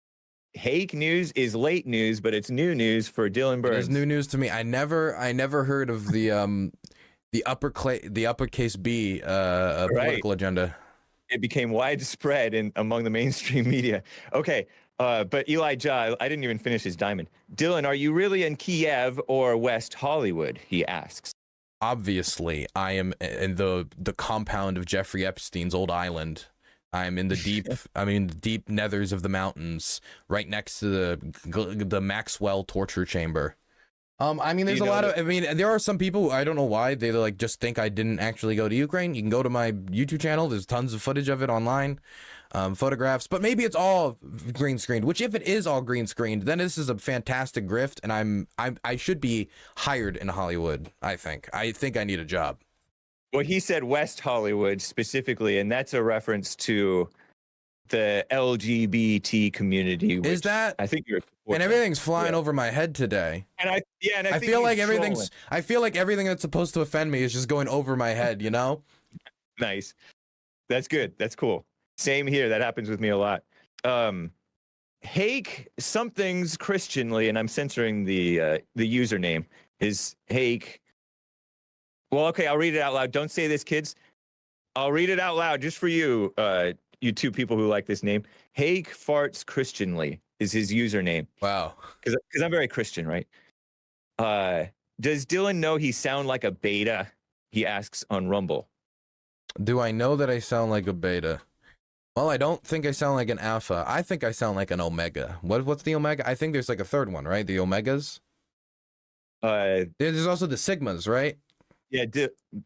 Hake news is late news, but it's new news for Dylan Burns. It's new news to me. I never heard of the uppercase B political agenda. It became widespread among the mainstream media. Okay, but Elijah, I didn't even finish his diamond. Dylan, are you really in Kiev or West Hollywood? He asks. Obviously, I am in the compound of Jeffrey Epstein's old island. I'm in the deep deep nethers of the mountains, right next to the Maxwell torture chamber. I mean, there's a lot of, I mean, there are some people, I don't know why, they like just think I didn't actually go to Ukraine. You can go to my YouTube channel. There's tons of footage of it online, photographs, but maybe it's all green screened, which if it is all green screened, then this is a fantastic grift. And I should be hired in Hollywood. I think I need a job. Well, he said West Hollywood specifically, and that's a reference to the LGBT community. Which is that? I think you're. And everything's flying over my head today. And I feel like everything's. I feel like everything that's supposed to offend me is just going over my head. You know. Nice. That's good. That's cool. Same here. That happens with me a lot. Hake something's Christianly, and I'm censoring the username. Is Hake. Well, okay, I'll read it out loud. Don't say this, kids. I'll read it out loud just for you, you two people who like this name. Hake farts Christianly is his username. Wow. Because I'm very Christian, right? Does Dylan know he sound like a beta? He asks on Rumble. Do I know that I sound like a beta? Well, I don't think I sound like an alpha. I think I sound like an omega. What's the omega? I think there's like a third one, right? The omegas? There's also the sigmas, right? Yeah,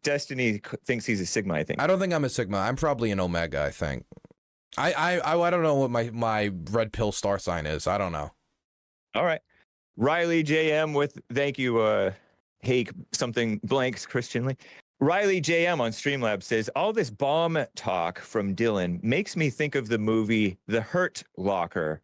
Destiny thinks he's a sigma, I think. I don't think I'm a sigma. I'm probably an omega, I think. I don't know what my red pill star sign is. I don't know. All right. Riley JM with thank you, Hake something blanks Christianly. Riley JM on Streamlabs says, all this bomb talk from Dylan makes me think of the movie The Hurt Locker,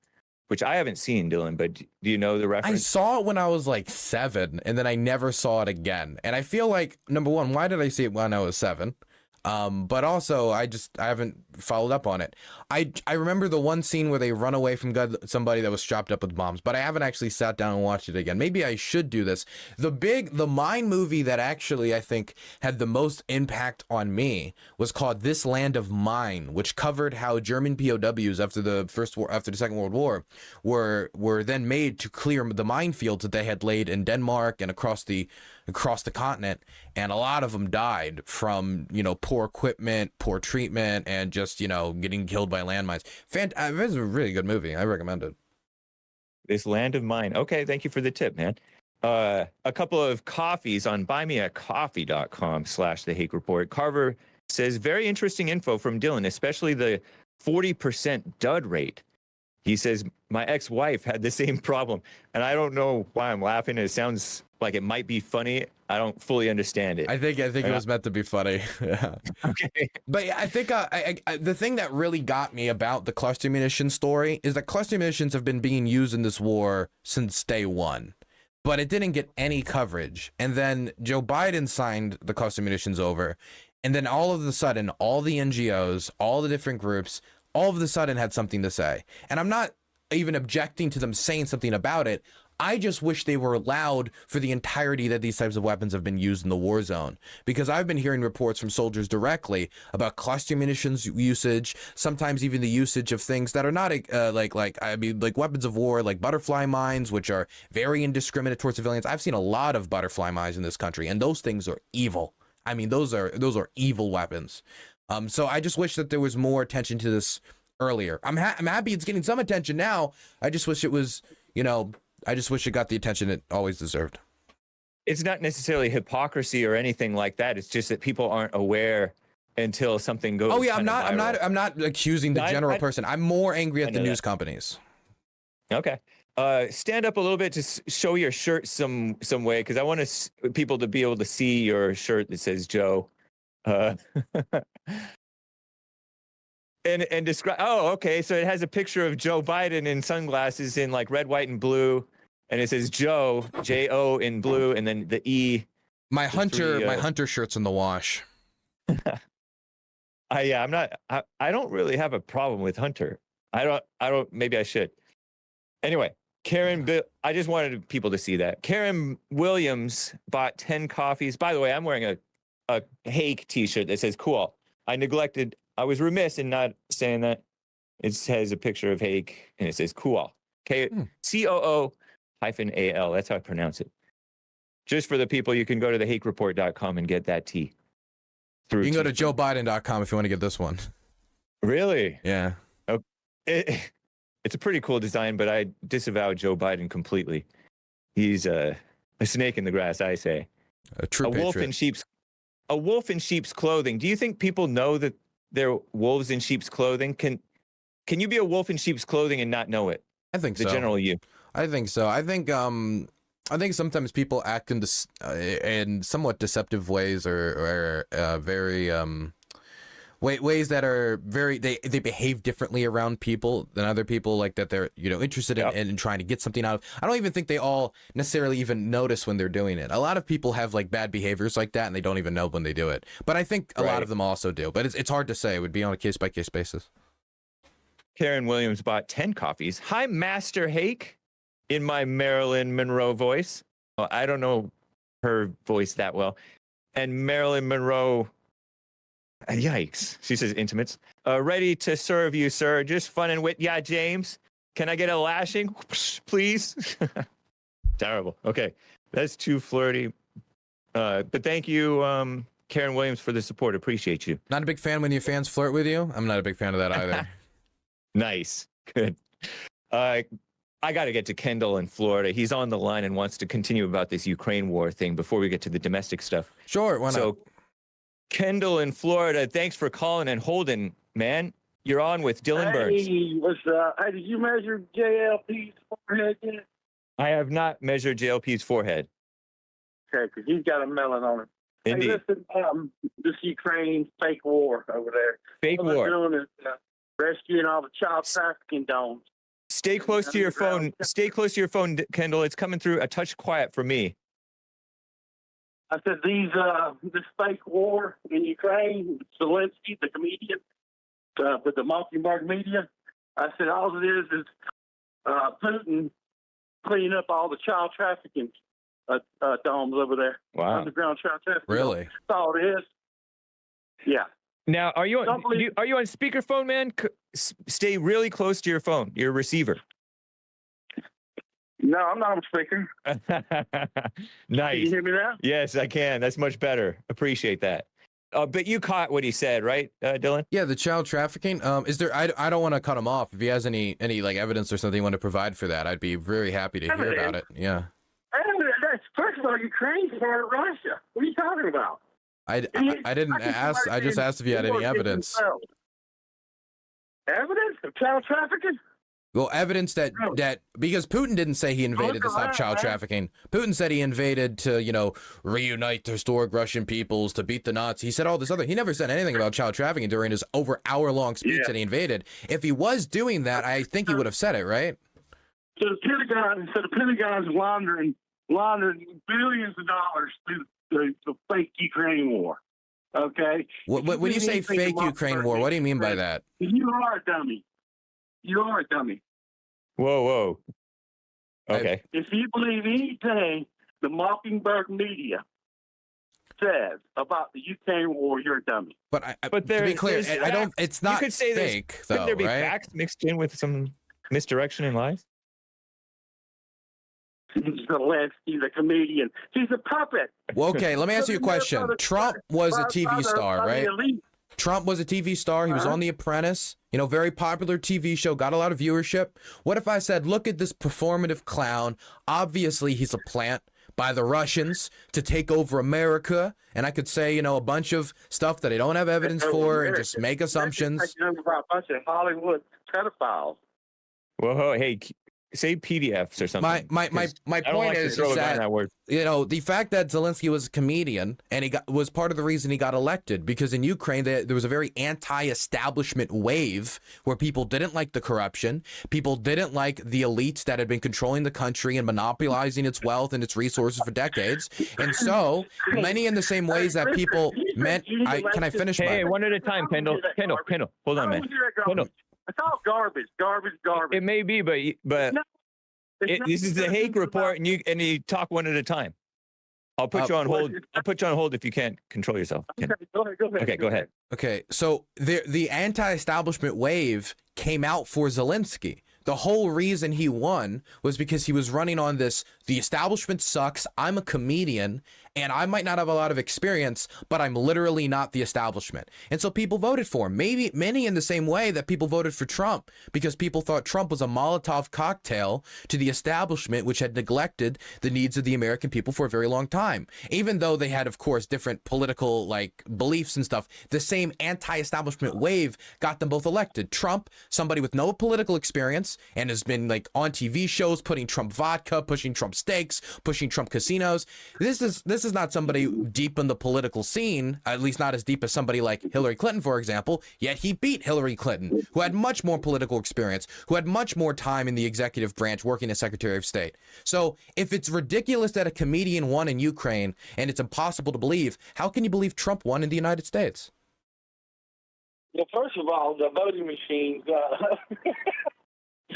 which I haven't seen, Dylan, but do you know the reference? I saw it when I was like 7, and then I never saw it again. And I feel like, number one, why did I see it when I was 7? But also, I haven't followed up on it. I remember the one scene where they run away from somebody that was strapped up with bombs, but I haven't actually sat down and watched it again. Maybe I should do this. The Mine movie that actually I think had the most impact on me was called This Land of Mine, which covered how German POWs after the Second World War were then made to clear the minefields that they had laid in Denmark and across the continent, and a lot of them died from, poor equipment, poor treatment, and just, getting killed by landmines. It's a really good movie. I recommend it. This Land of Mine. Okay, thank you for the tip, man. A couple of coffees on buymeacoffee.com/the Hake Report. Carver says, very interesting info from Dylan, especially the 40% dud rate. He says, my ex-wife had the same problem, and I don't know why I'm laughing. It sounds like it might be funny. I don't fully understand it. I think it was meant to be funny. Yeah. Okay. But I think the thing that really got me about the cluster munition story is that cluster munitions have been being used in this war since day one, but it didn't get any coverage. And then Joe Biden signed the cluster munitions over, and then all of a sudden, all the NGOs, all the different groups, all of a sudden had something to say. And I'm not even objecting to them saying something about it. I just wish they were allowed for the entirety that these types of weapons have been used in the war zone, because I've been hearing reports from soldiers directly about cluster munitions usage, sometimes even the usage of things that are not like weapons of war, like butterfly mines, which are very indiscriminate towards civilians. I've seen a lot of butterfly mines in this country, and those things are evil. I mean, those are evil weapons. So I just wish that there was more attention to this earlier. I'm happy it's getting some attention now. I just wish it was, I just wish it got the attention it always deserved. It's not necessarily hypocrisy or anything like that. It's just that people aren't aware until something goes. Oh yeah, I'm viral. not accusing the general person. I'm more angry at the news companies. Okay. Stand up a little bit to show your shirt some way, because I want people to be able to see your shirt that says Joe. And describe. Oh, okay. So it has a picture of Joe Biden in sunglasses in like red, white, and blue, and it says Joe, J-O in blue, and then the E. My hunter shirt's in the wash. I don't really have a problem with Hunter. I don't. Maybe I should. Anyway, I just wanted people to see that. Karen Williams bought 10 coffees. By the way, I'm wearing a Hake t-shirt that says cool. I was remiss in not saying that. It has a picture of Hake and it says cool. COO-AL. That's how I pronounce it. Just for the people, you can go to the HakeReport.com and get that tee. You can go to JoeBiden.com if you want to get this one. Really? Yeah. Oh, it's a pretty cool design, but I disavow Joe Biden completely. He's a snake in the grass, I say. A true patriot. A wolf in sheep's clothing. Do you think people know that they're wolves in sheep's clothing? Can you be a wolf in sheep's clothing and not know it? I think so. The general you. I think so. I think sometimes people act in somewhat deceptive ways or very ways that are very they behave differently around people than other people, like that they're interested in trying to get something out of. I don't even think they all necessarily even notice when they're doing it. A lot of people have like bad behaviors like that and they don't even know when they do it, but I think a lot of them also do, but it's hard to say. It would be on a case-by-case basis. Karen Williams bought 10 coffees. Hi, Master Hake, in my Marilyn Monroe voice. Well, I don't know her voice that well. And Marilyn Monroe, yikes. She says intimates. Ready to serve you, sir. Just fun and wit. Yeah, James. Can I get a lashing, please? Terrible. Okay. That's too flirty. But thank you, Karen Williams, for the support. Appreciate you. Not a big fan when your fans flirt with you? I'm not a big fan of that either. Nice. Good. I got to get to Kendall in Florida. He's on the line and wants to continue about this Ukraine war thing before we get to the domestic stuff. Sure, why not? So, Kendall in Florida, thanks for calling and holding, man. You're on with Dylan Burns. Hey, what's up? Hey, did you measure JLP's forehead yet? I have not measured JLP's forehead. Okay, because he's got a melon on him. Indeed. Hey, listen, this Ukraine fake war over there. Fake What war. they're doing is rescuing all the child trafficking domes. Stay close to your phone. Stay close to your phone, Kendall. It's coming through a touch quiet for me. I said this fake war in Ukraine, Zelenskyy, the comedian, with the Mockingbird media. I said all it is Putin cleaning up all the child trafficking domes over there. Wow. Underground child trafficking. Really? That's all it is. Yeah. Now, are you on speakerphone, man? Stay really close to your phone, your receiver. No, I'm not on speaker. Nice. Can you hear me now? Yes, I can. That's much better. Appreciate that. But you caught what he said, right, Dylan? Yeah, the child trafficking. Is there? I don't want to cut him off. If he has any like evidence or something you want to provide for that, I'd be very happy to hear about it. Yeah. First of all, Ukraine's part of Russia. What are you talking about? I didn't ask. I just asked if you had any evidence. Evidence of child trafficking? Well, evidence that because Putin didn't say he invaded to stop child trafficking. Putin said he invaded to, you know, reunite the historic Russian peoples, to beat the Nazis. He said all this other. He never said anything about child trafficking during his over hour-long speech that he invaded. If he was doing that, I think he would have said it, right? So the Pentagon's laundering billions of dollars through the fake Ukraine war. Okay. When you say fake Ukraine war, what do you mean by that? You are a dummy. You are a dummy. Whoa. Okay. If you believe anything the Mockingbird media says about the Ukraine war, you're a dummy. But to be clear, I don't. It's not. You could say fake, though, could there be right? facts mixed in with some misdirection and lies? Zelenskyy, the comedian, he's a puppet. Well, okay, let me ask you a question. Trump was a TV star, right? Trump was a TV star. He was on The Apprentice, you know, very popular TV show, got a lot of viewership. What if I said, look at this performative clown. Obviously, he's a plant by the Russians to take over America. And I could say, you know, a bunch of stuff that I don't have evidence for and just make assumptions. About a bunch of Hollywood pedophiles. Whoa, hey, say PDFs or something. My point is that you know, the fact that Zelenskyy was a comedian and he was part of the reason he got elected, because in Ukraine there was a very anti-establishment wave where people didn't like the corruption, people didn't like the elites that had been controlling the country and monopolizing its wealth and its resources for decades, and so many in the same ways that people meant. Can I finish? Hey, one at a time, Kendall. Hold on, man. Kendall. It's all garbage. It may be, but this is the Hake Report, and you talk one at a time. I'll put you on hold. I'll put you on hold if you can't control yourself. Okay, go ahead. Okay, go ahead. Okay, so the anti-establishment wave came out for Zelenskyy. The whole reason he won was because he was running on this, the establishment sucks, I'm a comedian, and I might not have a lot of experience, but I'm literally not the establishment. And so people voted for him. Maybe many in the same way that people voted for Trump, because people thought Trump was a Molotov cocktail to the establishment, which had neglected the needs of the American people for a very long time. Even though they had, of course, different political like beliefs and stuff, the same anti-establishment wave got them both elected. Trump, somebody with no political experience, and has been like on TV shows, putting Trump vodka, pushing Trump steaks, pushing Trump casinos. This is not somebody deep in the political scene, at least not as deep as somebody like Hillary Clinton, for example, yet he beat Hillary Clinton, who had much more political experience, who had much more time in the executive branch working as Secretary of State. So if it's ridiculous that a comedian won in Ukraine and it's impossible to believe, how can you believe Trump won in the United States? Well, first of all, the voting machines.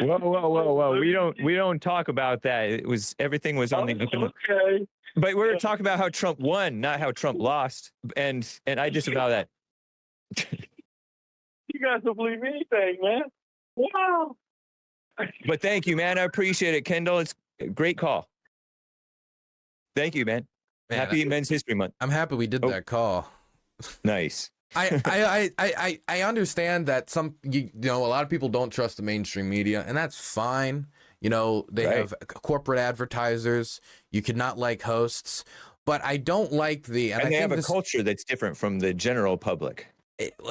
Whoa! We don't talk about that. Everything was on the. Okay. But we're talking about how Trump won, not how Trump lost, and I disavow that. You guys don't believe anything, man. Wow. But thank you, man. I appreciate it, Kendall. It's a great call. Thank you, man. Happy Men's History Month. I'm happy we did that call. Nice. I understand that you know, a lot of people don't trust the mainstream media, and that's fine. You know, they have corporate advertisers. You could not like hosts, but I don't like and they have a culture that's different from the general public.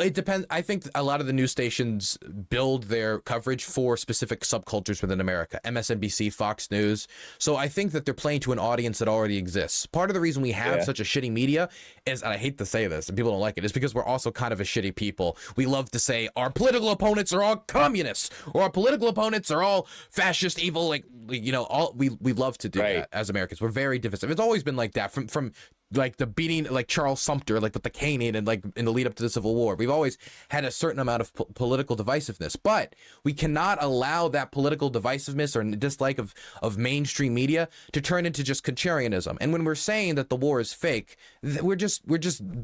It depends. I think a lot of the news stations build their coverage for specific subcultures within America, MSNBC, Fox News. So I think that they're playing to an audience that already exists. Part of the reason we have such a shitty media is, and I hate to say this, and people don't like it, is because we're also kind of a shitty people. We love to say our political opponents are all communists, or our political opponents are all fascist, evil. Like, you know, we love to do that as Americans. We're very divisive. It's always been like that from like the beating, like Charles Sumter, like with the caning, and like in the lead up to the Civil War. We've always had a certain amount of political divisiveness, but we cannot allow that political divisiveness or dislike of mainstream media to turn into just contrarianism. And when we're saying that the war is fake, we're just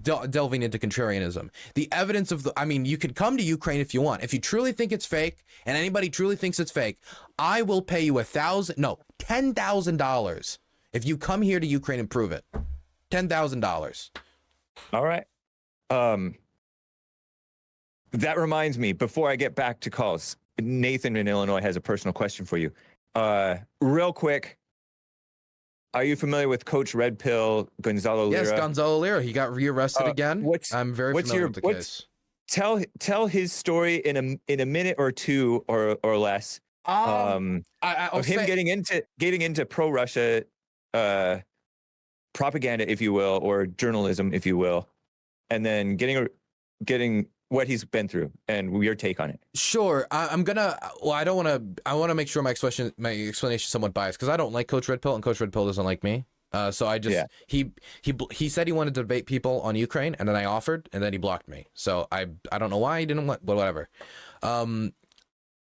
delving into contrarianism. The evidence of you can come to Ukraine if you want. If you truly think it's fake, and anybody truly thinks it's fake, I will pay you $10,000 if you come here to Ukraine and prove it. $10,000. All right. That reminds me, before I get back to calls, Nathan in Illinois has a personal question for you. Real quick, are you familiar with Coach Red Pill, Gonzalo Lira? Yes, Gonzalo Lira. He got rearrested again. I'm very familiar with the case. Tell his story in a minute or two or less, I'll of him say, getting into pro-Russia propaganda, if you will, or journalism, if you will, and then getting what he's been through and your take on it. sure. I'm gonna. Well, I don't want to. I want to make sure my explanation is somewhat biased because I don't like Coach Red Pill and Coach Red Pill doesn't like me. So I just he said he wanted to debate people on Ukraine, and then I offered, and then he blocked me. So I don't know why he didn't want, but whatever.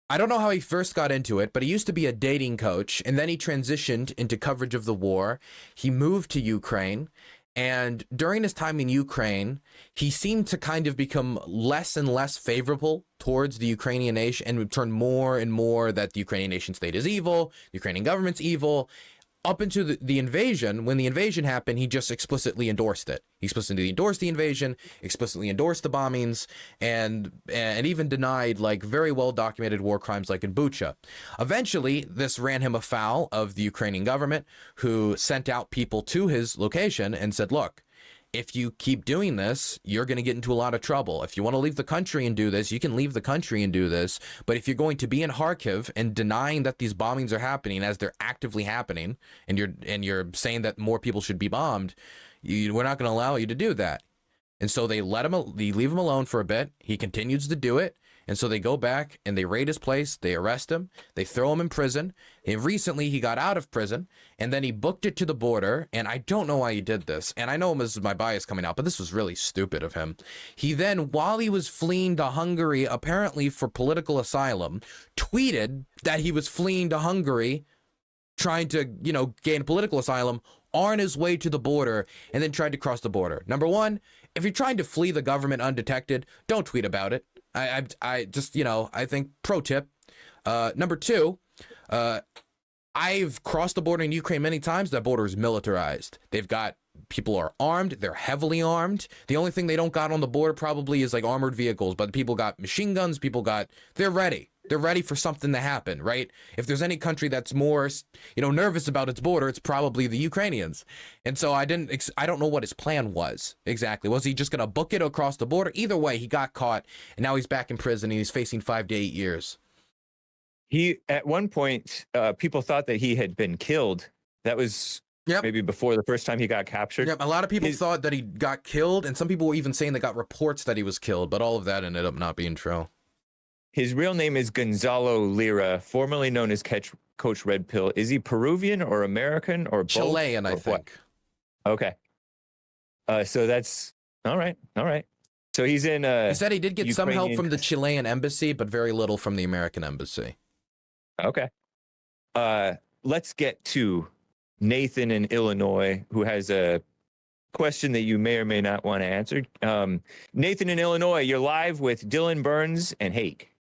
I don't know how he first got into it, but he used to be a dating coach, and then he transitioned into coverage of the war. He moved to Ukraine, and during his time in Ukraine, he seemed to kind of become less and less favorable towards the Ukrainian nation and would turn more and more that the Ukrainian nation state is evil, the Ukrainian government's evil. Up into the invasion, when the invasion happened, he just explicitly endorsed it. He explicitly endorsed the invasion, explicitly endorsed the bombings, and even denied like very well documented war crimes like in Bucha. Eventually, this ran him afoul of the Ukrainian government, who sent out people to his location and said, look, if you keep doing this, you're going to get into a lot of trouble. If you want to leave the country and do this, you can leave the country and do this. But if you're going to be in Kharkiv and denying that these bombings are happening as they're actively happening, and you're saying that more people should be bombed, we're not going to allow you to do that. And so they leave him alone for a bit. He continues to do it. And so they go back and they raid his place. They arrest him. They throw him in prison. And recently he got out of prison and then he booked it to the border. And I don't know why he did this. And I know this is my bias coming out, but this was really stupid of him. He then, while he was fleeing to Hungary, apparently for political asylum, tweeted that he was fleeing to Hungary, trying to, gain political asylum on his way to the border, and then tried to cross the border. Number one, if you're trying to flee the government undetected, don't tweet about it. I just, I think pro tip. Number two, I've crossed the border in Ukraine many times. That border is militarized. People are armed. They're heavily armed. The only thing they don't got on the border probably is like armored vehicles, but people got machine guns. They're ready. They're ready for something to happen, right? If there's any country that's more, nervous about its border, it's probably the Ukrainians. And so I don't know what his plan was exactly. Was he just going to book it across the border? Either way, he got caught, and now he's back in prison, and he's facing 5 to 8 years. At one point, people thought that he had been killed. That was maybe before the first time he got captured. Yep, a lot of people thought that he got killed, and some people were even saying they got reports that he was killed, but all of that ended up not being true. His real name is Gonzalo Lira, formerly known as Coach Red Pill. Is he Peruvian or American or both? Chilean, I think. What? Okay. So that's all right. All right. So he's in. He said he did get some help from the Chilean embassy, but very little from the American embassy. Okay. Let's get to Nathan in Illinois, who has a question that you may or may not want to answer. Nathan in Illinois, you're live with Dylan Burns and Hake.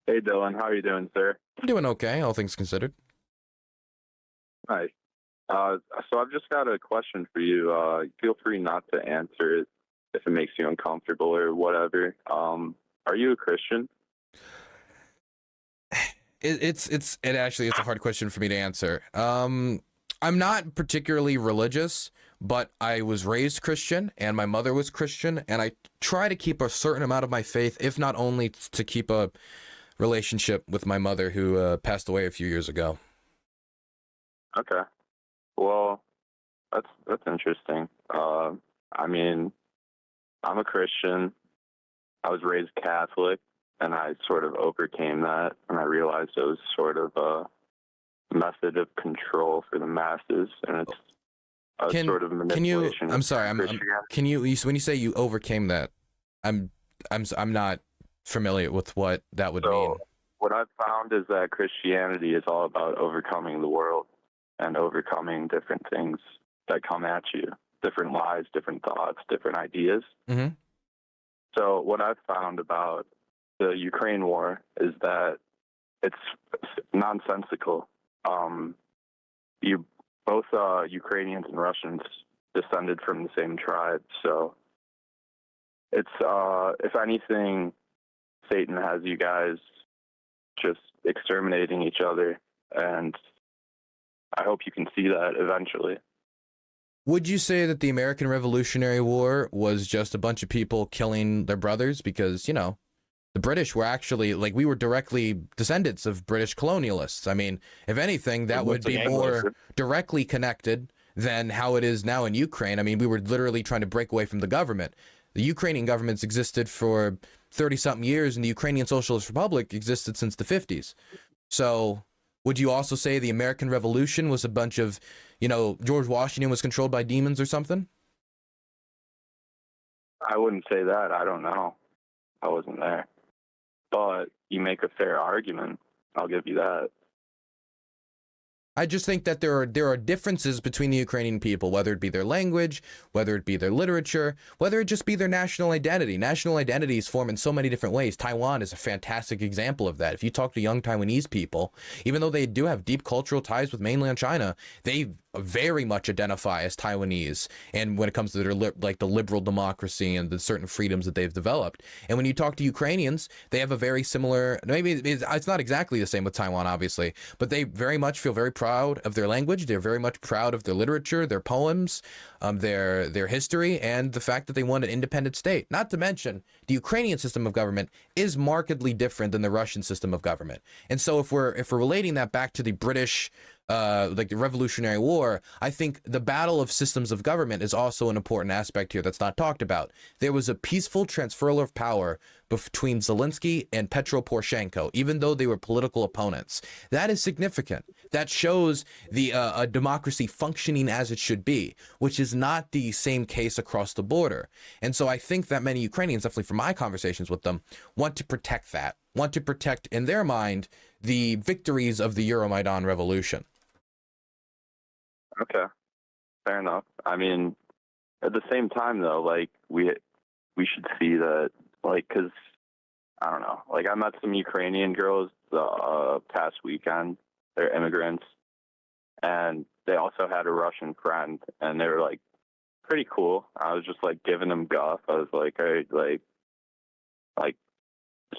Hey, Dylan. How are you doing, sir? I'm doing okay, all things considered. Nice. So I've just got a question for you. Feel free not to answer it if it makes you uncomfortable or whatever. Are you a Christian? It actually is a hard question for me to answer. I'm not particularly religious, but I was raised Christian and my mother was Christian, and I try to keep a certain amount of my faith, if not only to keep a relationship with my mother who passed away a few years ago. Okay. Well, that's interesting. I mean, I'm a Christian. I was raised Catholic, and I sort of overcame that, and I realized it was sort of a method of control for the masses, and it's a sort of manipulation. I'm sorry. Can you when you say you overcame that? I'm not familiar with what that would mean. What I've found is that Christianity is all about overcoming the world and overcoming different things that come at you, different lies, different thoughts, different ideas. Mm-hmm. So what I've found about the Ukraine war is that it's nonsensical. Both Ukrainians and Russians descended from the same tribe, so it's if anything, Satan has you guys just exterminating each other, and I hope you can see that eventually. Would you say that the American Revolutionary War was just a bunch of people killing their brothers? Because, The British were actually, like, we were directly descendants of British colonialists. I mean, if anything, that would be more directly connected than how it is now in Ukraine. I mean, we were literally trying to break away from the government. The Ukrainian government's existed for 30-something years, and the Ukrainian Socialist Republic existed since the 50s. So would you also say the American Revolution was a bunch of, you know, George Washington was controlled by demons or something? I wouldn't say that. I don't know. I wasn't there. But you make a fair argument. I'll give you that. I just think that there are differences between the Ukrainian people, whether it be their language, whether it be their literature, whether it just be their national identity. National identities form in so many different ways. Taiwan is a fantastic example of that. If you talk to young Taiwanese people, even though they do have deep cultural ties with mainland China, they very much identify as Taiwanese. And when it comes to their like the liberal democracy and the certain freedoms that they've developed. And when you talk to Ukrainians, they have a very similar, maybe it's not exactly the same with Taiwan, obviously, but they very much feel very proud of their language. They're very much proud of their literature, their poems, their history, and the fact that they want an independent state. Not to mention, the Ukrainian system of government is markedly different than the Russian system of government. And so if we're relating that back to the British, like the Revolutionary War, I think the battle of systems of government is also an important aspect here that's not talked about. There was a peaceful transfer of power between Zelenskyy and Petro Poroshenko, even though they were political opponents. That is significant. That shows the a democracy functioning as it should be, which is not the same case across the border. And so I think that many Ukrainians, definitely from my conversations with them, want to protect that, want to protect, in their mind, the victories of the Euromaidan Revolution. Okay, fair enough. I mean, at the same time, though, like, we should see that, like, because, I don't know, like, I met some Ukrainian girls the past weekend. They're immigrants, and they also had a Russian friend, and they were, like, pretty cool. I was just, like, giving them guff. I was like, hey, like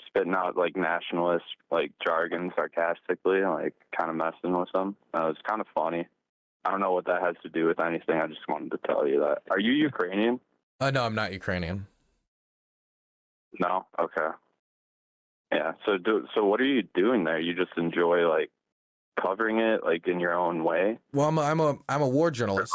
spitting out, like, nationalist, like, jargon sarcastically, like, kind of messing with them. It was kind of funny. I don't know what that has to do with anything. I just wanted to tell you that. Are you Ukrainian? No, I'm not Ukrainian. No? Okay. Yeah. So what are you doing there? You just enjoy, like, covering it, like, in your own way? Well, I'm a war journalist,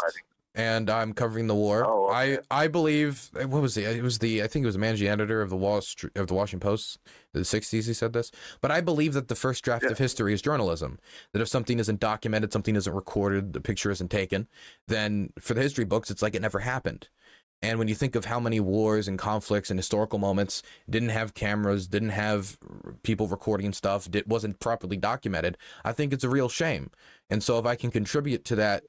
and I'm covering the war. Oh, okay. I believe, what was it? It was I think it was the managing editor of the Washington Post in the 60s. He said this, but I believe that the first draft of history is journalism. That if something isn't documented, something isn't recorded, the picture isn't taken, then for the history books, it's like it never happened. And when you think of how many wars and conflicts and historical moments didn't have cameras, didn't have people recording stuff, wasn't properly documented, I think it's a real shame. And so if I can contribute to that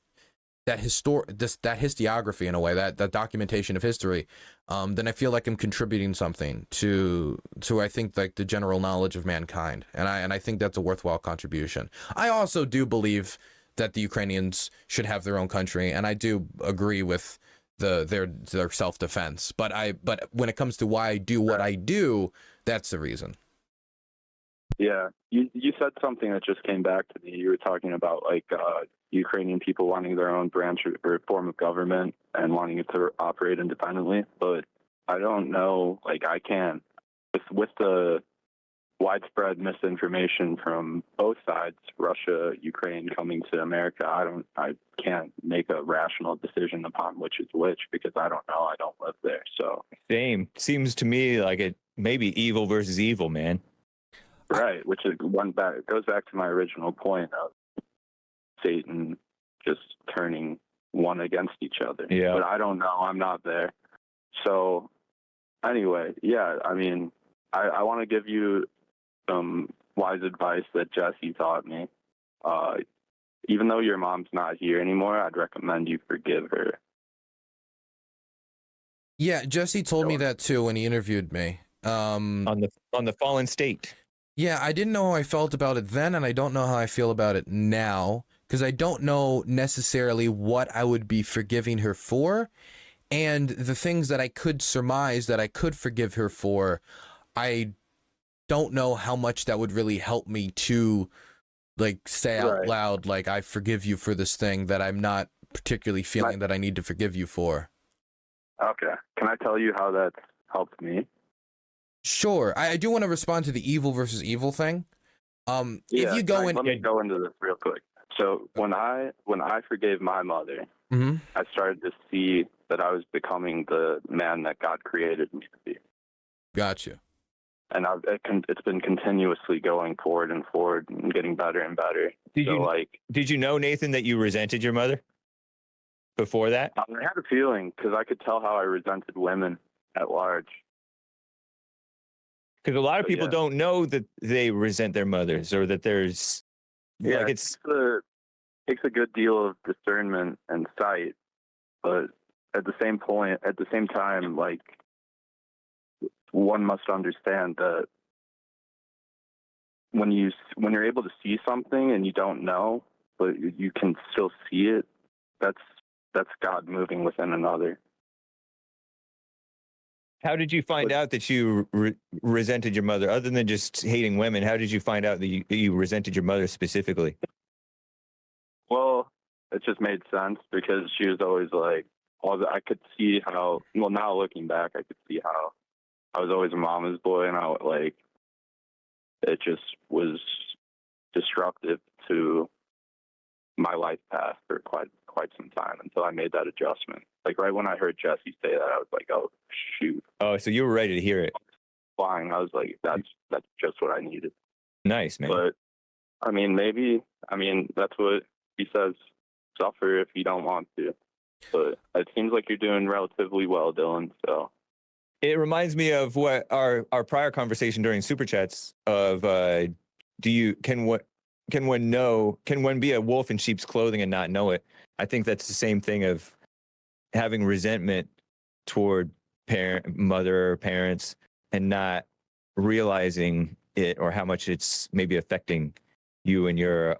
historiography in a way, that documentation of history, then I feel like I'm contributing something to I think, like, the general knowledge of mankind, and I think that's a worthwhile contribution. I also do believe that the Ukrainians should have their own country, and I do agree with their self-defense. But when it comes to why I do what I do, that's the reason. Yeah, you said something that just came back to me. You were talking about, like, Ukrainian people wanting their own branch or form of government and wanting it to operate independently. But I don't know, like, I can't, with the widespread misinformation from both sides, Russia, Ukraine, coming to America, I can't make a rational decision upon which is which, because I don't know. I don't live there. So Same. Seems to me like it may be evil versus evil, man. Right, which is goes back to my original point of Satan just turning one against each other. Yeah. But I don't know. I'm not there. So anyway, yeah, I mean, I want to give you some wise advice that Jesse taught me. Even though your mom's not here anymore, I'd recommend you forgive her. Yeah, Jesse told me that too when he interviewed me. On the fallen state. Yeah, I didn't know how I felt about it then, and I don't know how I feel about it now, because I don't know necessarily what I would be forgiving her for, and the things that I could surmise that I could forgive her for, I don't know how much that would really help me to, like, say out loud, like, I forgive you for this thing that I'm not particularly feeling that I need to forgive you for. Okay. Can I tell you how that's helped me? Sure. I do want to respond to the evil versus evil thing. If Yeah, you go Frank, in, let me go into this real quick. So when I forgave my mother, Mhm. I started to see that I was becoming the man that God created me to be, Gotcha. and it's been continuously going forward and getting better and better. Did you know, Nathan, that you resented your mother before that? I had a feeling because I could tell how I resented women at large. Because a lot of So, people yeah. don't know that they resent their mothers, or that there's like It takes a good deal of discernment and sight, but at the same time, like, one must understand that when you're able to see something and you don't know, but you can still see it, that's God moving within another. How did you find out that you resented your mother, other than just hating women? How did you find out that you resented your mother specifically? Well, it just made sense because she was always like, I could see how, well, now looking back, I could see how I was always a mama's boy, and it just was disruptive to my life path for quite some time until I made that adjustment. Like right when I heard Jesse say that, I was like, oh shoot. Oh, so you were ready to hear it. Flying. I was like, that's just what I needed. Nice, man. But I mean, that's what he says, suffer if you don't want to. But it seems like you're doing relatively well, Dylan, so. It reminds me of what our prior conversation during Super Chats of can one be a wolf in sheep's clothing and not know it? I think that's the same thing of having resentment toward mother or parents and not realizing it, or how much it's maybe affecting you in your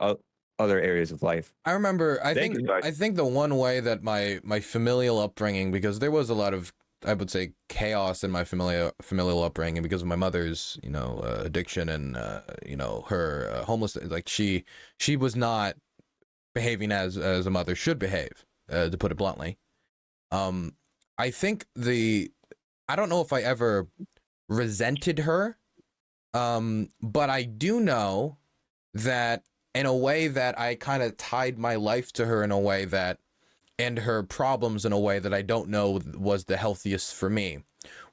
other areas of life. I remember, I think the one way that my familial upbringing, because there was a lot of, I would say, chaos in my familial upbringing because of my mother's, addiction and, her homelessness. Like she was not behaving as a mother should behave, to put it bluntly. I think I don't know if I ever resented her, but I do know that in a way that I kind of tied my life to her in a way that, and her problems in a way that I don't know was the healthiest for me.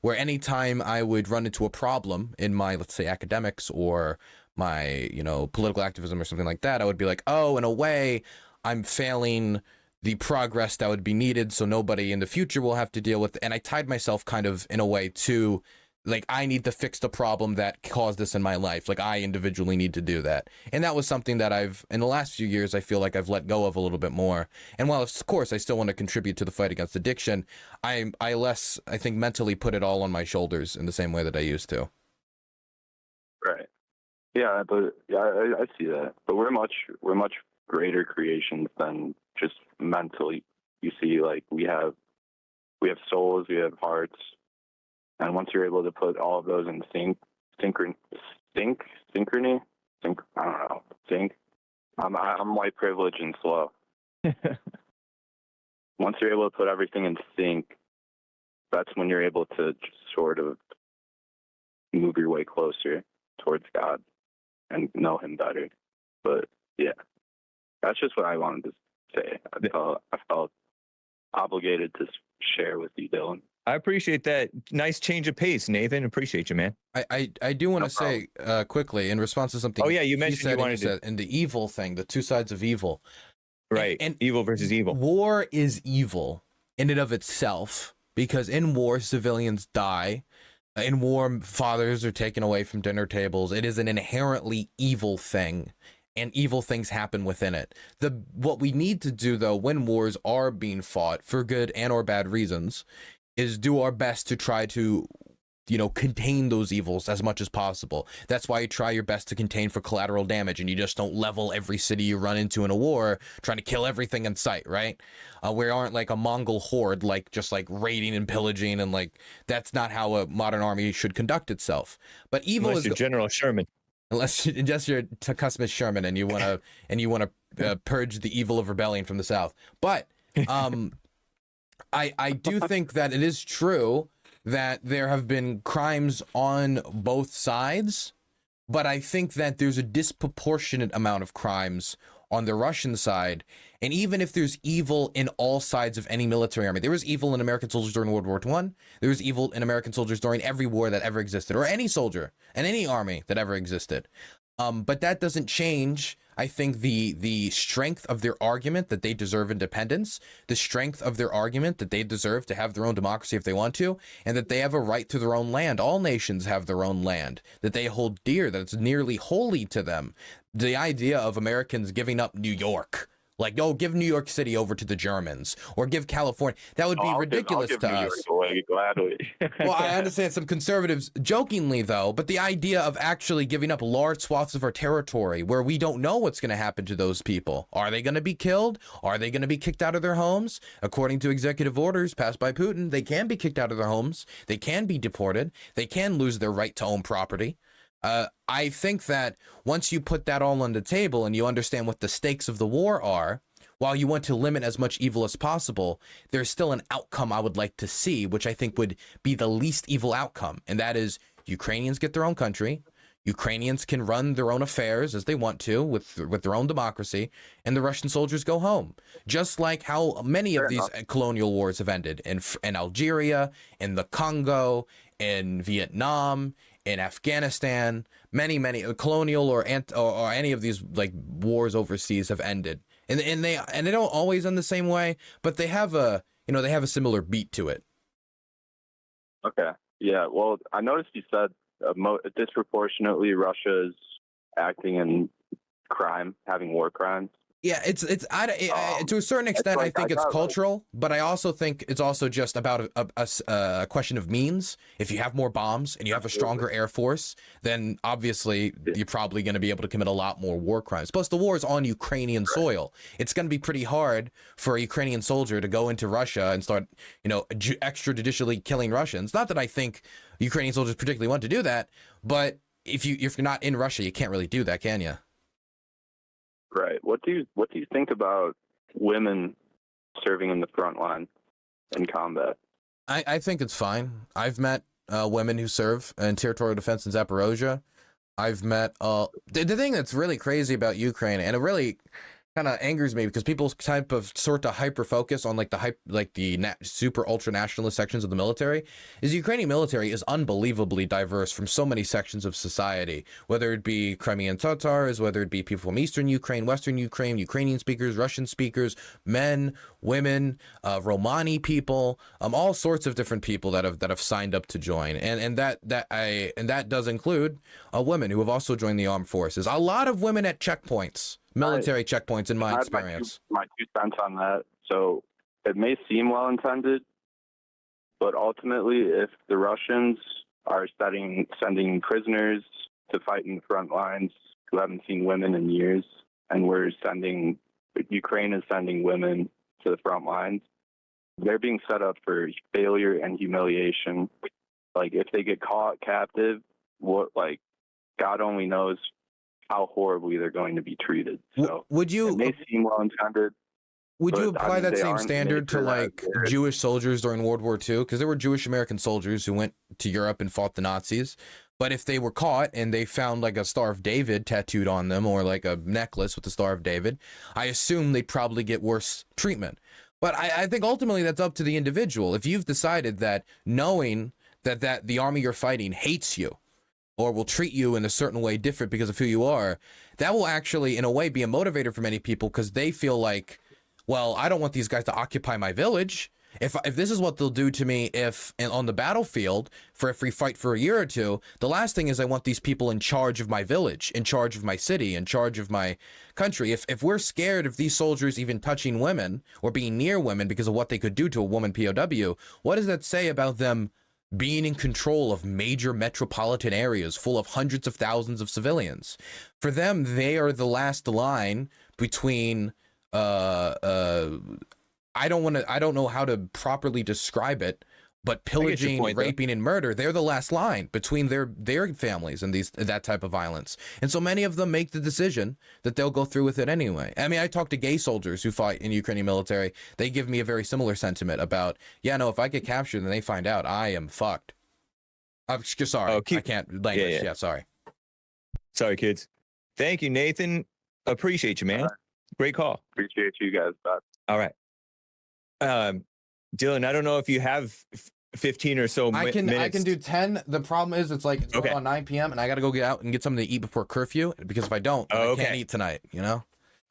Where anytime I would run into a problem in my, let's say, academics or my, political activism or something like that, I would be like, oh, in a way, I'm failing the progress that would be needed, so nobody in the future will have to deal with it. And I tied myself kind of in a way to, like, I need to fix the problem that caused this in my life. Like, I individually need to do that. And that was something that in the last few years, I feel like I've let go of a little bit more. And while, of course, I still want to contribute to the fight against addiction, I think, mentally put it all on my shoulders in the same way that I used to. Right. Yeah, but I see that. But we're much greater creations than just mentally. You see, like, we have souls, we have hearts. And once you're able to put all of those in sync, I'm white privilege and slow. Once you're able to put everything in sync, that's when you're able to just sort of move your way closer towards God and know Him better. But yeah, that's just what I wanted to say. I felt obligated to share with you, Dylan. I appreciate that. Nice change of pace, Nathan. Appreciate you, man. I do want to say quickly in response to something. Oh yeah, you mentioned you wanted to. And the evil thing, the two sides of evil. Right. And evil versus evil. War is evil in and of itself because in war civilians die. In war, fathers are taken away from dinner tables. It is an inherently evil thing, and evil things happen within it. What we need to do, though, when wars are being fought for good and or bad reasons, is do our best to try to, contain those evils as much as possible. That's why you try your best to contain for collateral damage, and you just don't level every city you run into in a war, trying to kill everything in sight, right? We aren't like a Mongol horde, just raiding and pillaging, and that's not how a modern army should conduct itself. But evil unless you're General Sherman. Unless you're Cusmas Sherman and you want to purge the evil of rebellion from the South. But I do think that it is true that there have been crimes on both sides, but I think that there's a disproportionate amount of crimes on the Russian side. And even if there's evil in all sides of any military army, there was evil in American soldiers during World War I. There was evil in American soldiers during every war that ever existed, or any soldier and any army that ever existed. But that doesn't change, I think, the strength of their argument that they deserve independence, the strength of their argument that they deserve to have their own democracy if they want to, and that they have a right to their own land. All nations have their own land that they hold dear, that it's nearly holy to them. The idea of Americans giving up New York, like, oh, give New York City over to the Germans, or give California, that would be ridiculous to us. Gladly. Well, I understand some conservatives jokingly, though, but the idea of actually giving up large swaths of our territory where we don't know what's going to happen to those people. Are they going to be killed? Are they going to be kicked out of their homes? According to executive orders passed by Putin, they can be kicked out of their homes. They can be deported. They can lose their right to own property. I think that once you put that all on the table and you understand what the stakes of the war are, while you want to limit as much evil as possible, there's still an outcome I would like to see, which I think would be the least evil outcome. And that is Ukrainians get their own country. Ukrainians can run their own affairs as they want to with their own democracy, and the Russian soldiers go home. Just like how many of these colonial wars have ended in Algeria, in the Congo, in Vietnam, in Afghanistan. Many colonial or any of these like wars overseas have ended, and they don't always end the same way, but they have a similar beat to it. Okay. Yeah. Well, I noticed you said disproportionately Russia is acting in crime, having war crimes. Yeah, it's to a certain extent, I think it's cultural, but I also think it's also just about a question of means. If you have more bombs and you have a stronger air force, then obviously you're probably going to be able to commit a lot more war crimes. Plus, the war is on Ukrainian soil. It's going to be pretty hard for a Ukrainian soldier to go into Russia and start, extrajudicially killing Russians. Not that I think Ukrainian soldiers particularly want to do that, but if you're not in Russia, you can't really do that, can you? Right. What do you think about women serving in the front line in combat? I think it's fine. I've met women who serve in territorial defense in Zaporozhye. I've met the thing that's really crazy about Ukraine, and it really kind of angers me because people sort of hyper focus on the super ultra nationalist sections of the military. Is the Ukrainian military is unbelievably diverse from so many sections of society, whether it be Crimean Tatars, whether it be people from Eastern Ukraine, Western Ukraine, Ukrainian speakers, Russian speakers, men, women, Romani people, all sorts of different people that have signed up to join, and that does include women who have also joined the armed forces. A lot of women at checkpoints. Military checkpoints, in my experience. My two cents on that. So it may seem well intended, but ultimately, if the Russians are sending prisoners to fight in the front lines who haven't seen women in years, and Ukraine is sending women to the front lines, they're being set up for failure and humiliation. Like, if they get caught captive, God only knows how horribly they're going to be treated. So it may seem well intended. Would you apply that same standard to Jewish soldiers during World War II? Because there were Jewish American soldiers who went to Europe and fought the Nazis. But if they were caught and they found like a Star of David tattooed on them, or like a necklace with the Star of David, I assume they'd probably get worse treatment. But I think ultimately that's up to the individual. If you've decided that, knowing that the army you're fighting hates you, or will treat you in a certain way different because of who you are, that will actually, in a way, be a motivator for many people, because they feel like, well, I don't want these guys to occupy my village. If this is what they'll do to me on the battlefield if we fight for a year or two, the last thing is I want these people in charge of my village, in charge of my city, in charge of my country. If we're scared of these soldiers even touching women or being near women because of what they could do to a woman POW, what does that say about them being in control of major metropolitan areas full of hundreds of thousands of civilians? For them, they are the last line between I don't know how to properly describe it But pillaging, point, though. raping, and murder, they're the last line between their families and that type of violence. And so many of them make the decision that they'll go through with it anyway. I mean, I talk to gay soldiers who fight in Ukrainian military. They give me a very similar sentiment about, yeah, no, if I get captured and they find out, I am fucked. I'm sorry, I can't language. Yeah, sorry. Sorry, kids. Thank you, Nathan. Appreciate you, man. Great call. Appreciate you guys. Bye. All right. Dylan, I don't know if you have 15 or so minutes. I can do 10. The problem is it's like it's Okay. on 9 p.m. and I got to go get out and get something to eat before curfew, because if I don't, then I can't eat tonight, you know?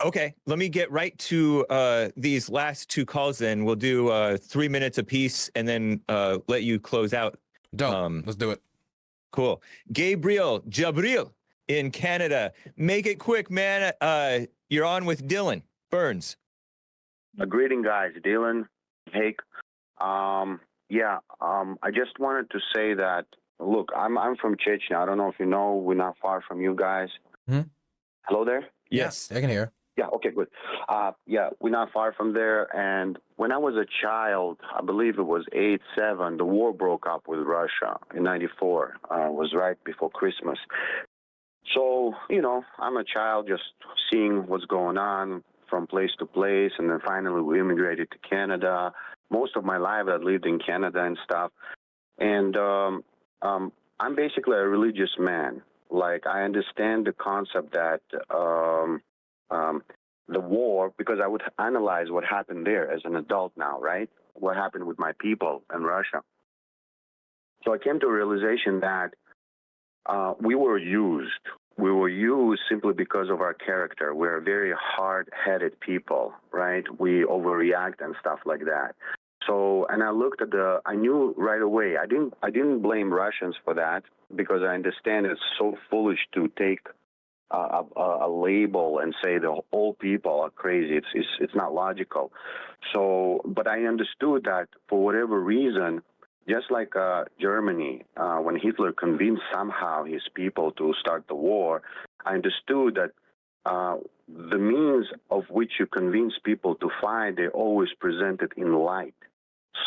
Okay, let me get right to these last two calls then. We'll do 3 minutes apiece and then let you close out. Dope. Let's do it. Cool. Jabril in Canada. Make it quick, man. You're on with Dylan Burns. Greeting, guys. Dylan, Hake. I just wanted to say that, look, I'm from Chechnya. I don't know if you know, we're not far from you guys. Hmm? Hello there? Yes. Yeah, I can hear. Yeah, okay, good. We're not far from there. And when I was a child, I believe it was 8-7, the war broke up with Russia in 94. Was right before Christmas. So, you know, I'm a child just seeing what's going on from place to place. And then finally we immigrated to Canada. Most of my life I lived in Canada and stuff. And I'm basically a religious man. Like, I understand the concept that the war, because I would analyze what happened there as an adult now, right? What happened with my people in Russia. So I came to a realization that we were used. We were used simply because of our character. We're very hard-headed people, right? We overreact and stuff like that. So, and I looked at I knew right away. I didn't blame Russians for that, because I understand it's so foolish to take a label and say the whole people are crazy. It's not logical. So, but I understood that for whatever reason, just like Germany, when Hitler convinced somehow his people to start the war, I understood that the means of which you convince people to fight, they always present it in light.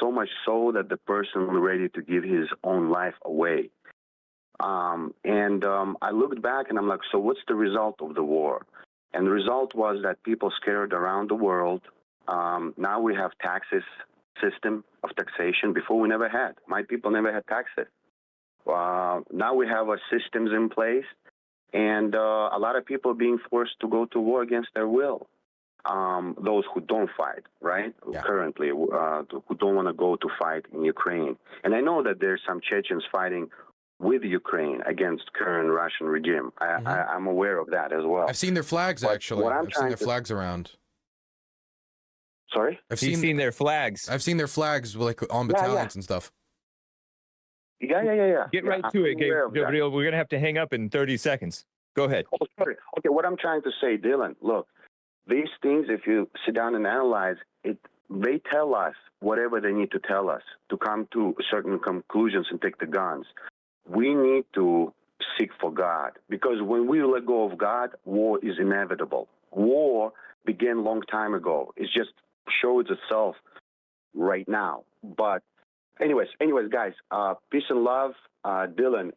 So much so that the person was ready to give his own life away. I looked back and I'm like, so what's the result of the war? And the result was that people scattered around the world. Now we have taxes system of taxation. Before we never had. My people never had taxes. Now we have systems in place, and a lot of people being forced to go to war against their will. Those who don't fight, right? Yeah. Currently, who don't want to go to fight in Ukraine. And I know that there's some Chechens fighting with Ukraine against current Russian regime. I'm aware of that as well. I've seen their flags, actually. I've seen their flags around. Sorry? I've seen their flags. I've seen their flags, like, on battalions and stuff. Yeah. Get right to it, Gabriel. We're going to have to hang up in 30 seconds. Go ahead. Oh, sorry. Okay, what I'm trying to say, Dylan, look, these things, if you sit down and analyze it, they tell us whatever they need to tell us to come to certain conclusions and take the guns. We need to seek for God, because when we let go of God, war is inevitable. War began a long time ago. It just shows itself right now. But anyways, guys, peace and love. Dylan,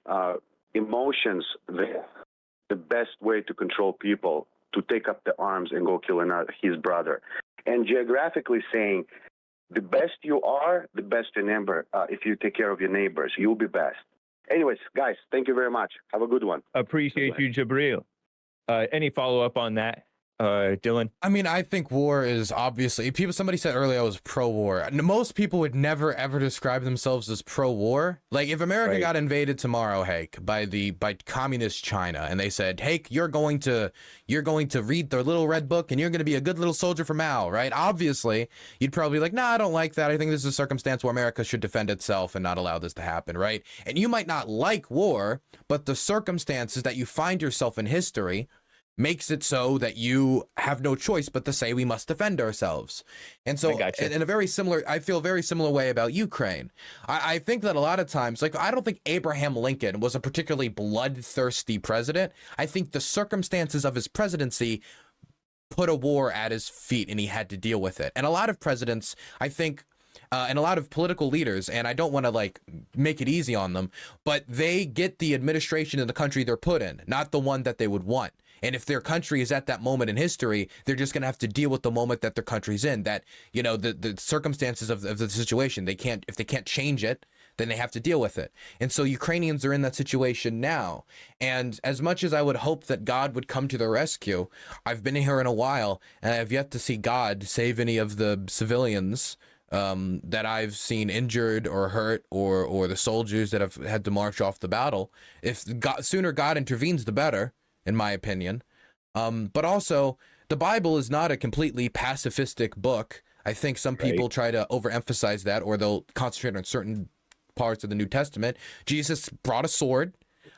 emotions, the best way to control people, to take up the arms and go kill his brother. And geographically saying, the best you are, the best you remember. If you take care of your neighbors, you'll be best. Anyways, guys, thank you very much. Have a good one. Appreciate you, Jabril. Any follow-up on that, Dylan? I mean, I think war is obviously, somebody said earlier I was pro-war. Most people would never ever describe themselves as pro-war. Like, if America got invaded tomorrow, Hake, by communist China, and they said, Hake, you're going to read the little red book and you're going to be a good little soldier for Mao, right? Obviously, you'd probably be like, nah, I don't like that. I think this is a circumstance where America should defend itself and not allow this to happen, right? And you might not like war, but the circumstances that you find yourself in history makes it so that you have no choice but to say we must defend ourselves. And so in a very similar, I feel very similar way about Ukraine. I think that a lot of times, like, I don't think Abraham Lincoln was a particularly bloodthirsty president. I think the circumstances of his presidency put a war at his feet and he had to deal with it. And a lot of presidents, I think, and a lot of political leaders, and I don't want to like make it easy on them, but they get the administration in the country they're put in, not the one that they would want. And if their country is at that moment in history, they're just going to have to deal with the moment that their country's in, that, you know, the circumstances of the situation. If they can't change it, then they have to deal with it. And so Ukrainians are in that situation now. And as much as I would hope that God would come to their rescue, I've been here in a while and I have yet to see God save any of the civilians that I've seen injured or hurt, or the soldiers that have had to march off the battle. If sooner God intervenes, the better, in my opinion. But also, the Bible is not a completely pacifistic book. I think some people try to overemphasize that, or they'll concentrate on certain parts of the New Testament. Jesus brought a sword.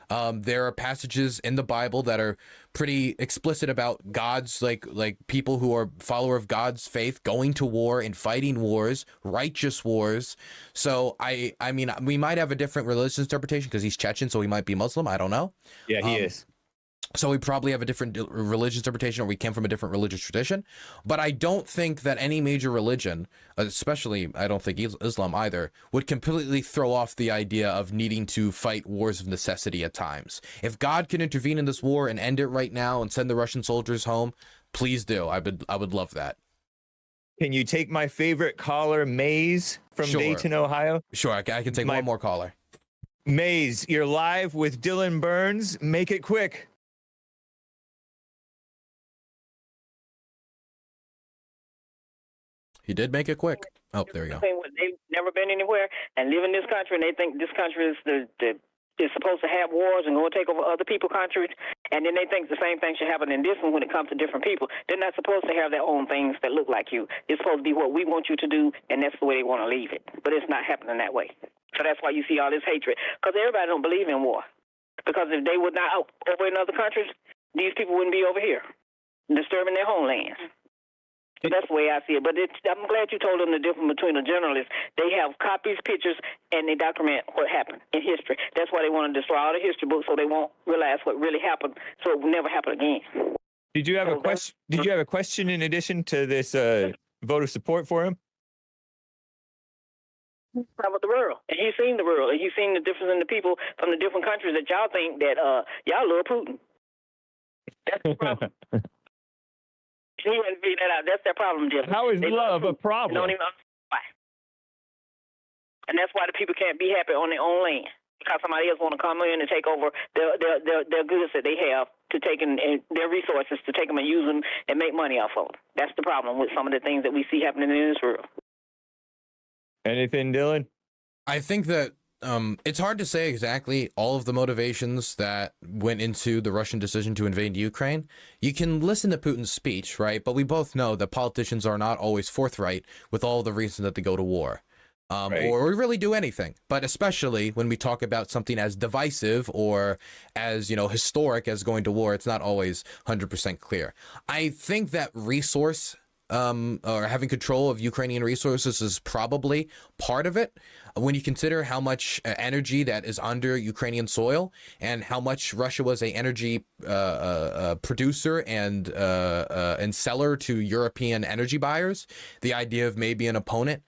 There are passages in the Bible that are pretty explicit about God's like people who are follower of God's faith going to war and fighting wars, righteous wars. So I mean, we might have a different religious interpretation because he's Chechen, so he might be Muslim. I don't know. Yeah, he is. So we probably have a different religious interpretation, or we came from a different religious tradition. But I don't think that any major religion, especially I don't think Islam either, would completely throw off the idea of needing to fight wars of necessity at times. If God can intervene in this war and end it right now and send the Russian soldiers home, please do. I would love that. Can you take my favorite caller, Maze from Dayton, Ohio? Sure, I can take one more caller. Maze, you're live with Dylan Burns. Make it quick. He did make it quick. Oh, there we go. They've never been anywhere and live in this country, and they think this country is supposed to have wars and go and take over other people's countries, and then they think the same thing should happen in this one when it comes to different people. They're not supposed to have their own things that look like you. It's supposed to be what we want you to do, and that's the way they want to leave it. But it's not happening that way. So that's why you see all this hatred, because everybody don't believe in war. Because if they were not over in other countries, these people wouldn't be over here disturbing their homelands. So that's the way I see it. But I'm glad you told them the difference between a journalist. They have copies, pictures, and they document what happened in history. That's why they want to destroy all the history books so they won't realize what really happened, so it will never happen again. Did you have a question? Did you have a question in addition to this vote of support for him? About the world, and he's seen the world, and he's seen the difference in the people from the different countries that y'all think that y'all love Putin. That's the problem. He didn't figure that out. That's their problem, Jim. How is love a problem? They don't even understand why. And that's why the people can't be happy on their own land, because somebody else want to come in and take over their goods that they have to take in, and their resources to take them and use them and make money off of them. That's the problem with some of the things that we see happening in this world. Anything, Dylan? I think that it's hard to say exactly all of the motivations that went into the Russian decision to invade Ukraine. You can listen to Putin's speech, right? But we both know that politicians are not always forthright with all the reasons that they go to war. Or really do anything, but especially when we talk about something as divisive or as, you know, historic as going to war, it's not always 100% clear. I think that resource or having control of Ukrainian resources is probably part of it. When you consider how much energy that is under Ukrainian soil and how much Russia was a energy producer and seller to European energy buyers, the idea of maybe an opponent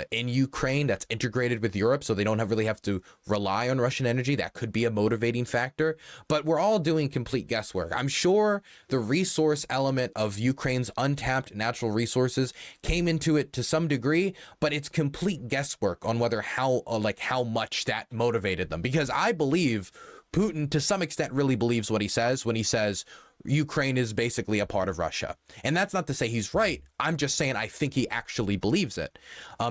in Ukraine that's integrated with Europe, so they don't really have to rely on Russian energy, that could be a motivating factor. But we're all doing complete guesswork. I'm sure the resource element of Ukraine's untapped natural resources came into it to some degree, but it's complete guesswork on whether how much that motivated them. Because I believe Putin, to some extent, really believes what he says when he says Ukraine is basically a part of Russia. And that's not to say he's right. I'm just saying I think he actually believes it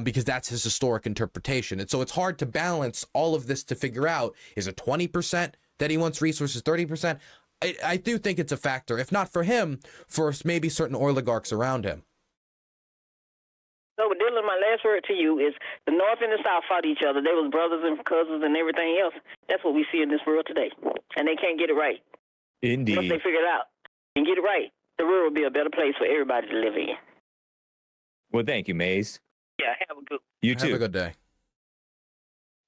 because that's his historic interpretation. And so it's hard to balance all of this to figure out, is it 20% that he wants resources, 30%? I do think it's a factor, if not for him, for maybe certain oligarchs around him. So, Dylan, my last word to you is the North and the South fought each other. They was brothers and cousins and everything else. That's what we see in this world today. And they can't get it right. Indeed. Once they figure it out and get it right, the world will be a better place for everybody to live in. Well, thank you, Maze. Yeah, have a good You too. Have a good day.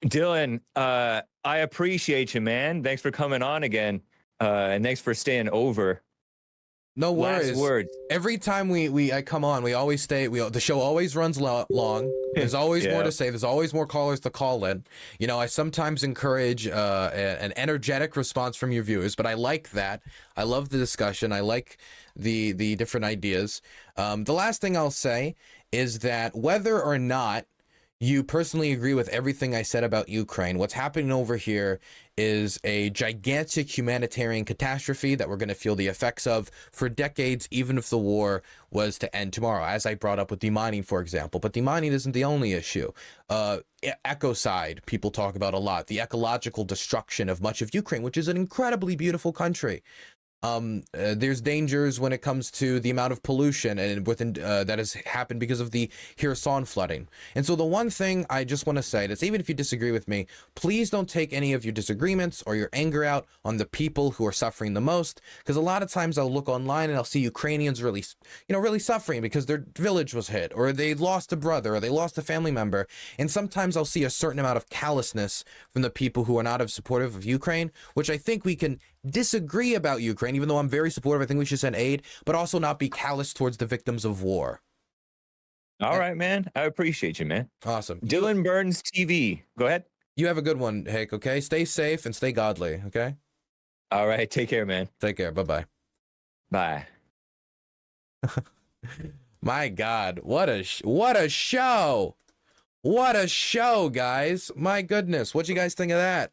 Dylan, I appreciate you, man. Thanks for coming on again. And thanks for staying over. No worries. Last words. Every time I come on, we always stay. The show always runs long. There's always more to say. There's always more callers to call in. You know, I sometimes encourage an energetic response from your viewers, but I like that. I love the discussion. I like the different ideas. The last thing I'll say is that whether or not you personally agree with everything I said about Ukraine, what's happening over here is a gigantic humanitarian catastrophe that we're going to feel the effects of for decades, even if the war was to end tomorrow, as I brought up with demining, for example. But demining isn't the only issue. Ecocide, people talk about a lot. The ecological destruction of much of Ukraine, which is an incredibly beautiful country. There's dangers when it comes to the amount of pollution and that has happened because of the Kherson flooding. And so the one thing I just want to say is, even if you disagree with me, please don't take any of your disagreements or your anger out on the people who are suffering the most. Because a lot of times I'll look online and I'll see Ukrainians really suffering because their village was hit, or they lost a brother, or they lost a family member. And sometimes I'll see a certain amount of callousness from the people who are not supportive of Ukraine, which I think we can disagree about Ukraine, even though I'm very supportive. I think we should send aid, but also not be callous towards the victims of war. All right, man. I appreciate you, man. Awesome. Dylan Burns TV. Go ahead. You have a good one, Hake, okay? Stay safe and stay godly, okay? All right. Take care, man. Take care. Bye-bye. Bye. My God, what a show! What a show, guys! My goodness, what you guys think of that?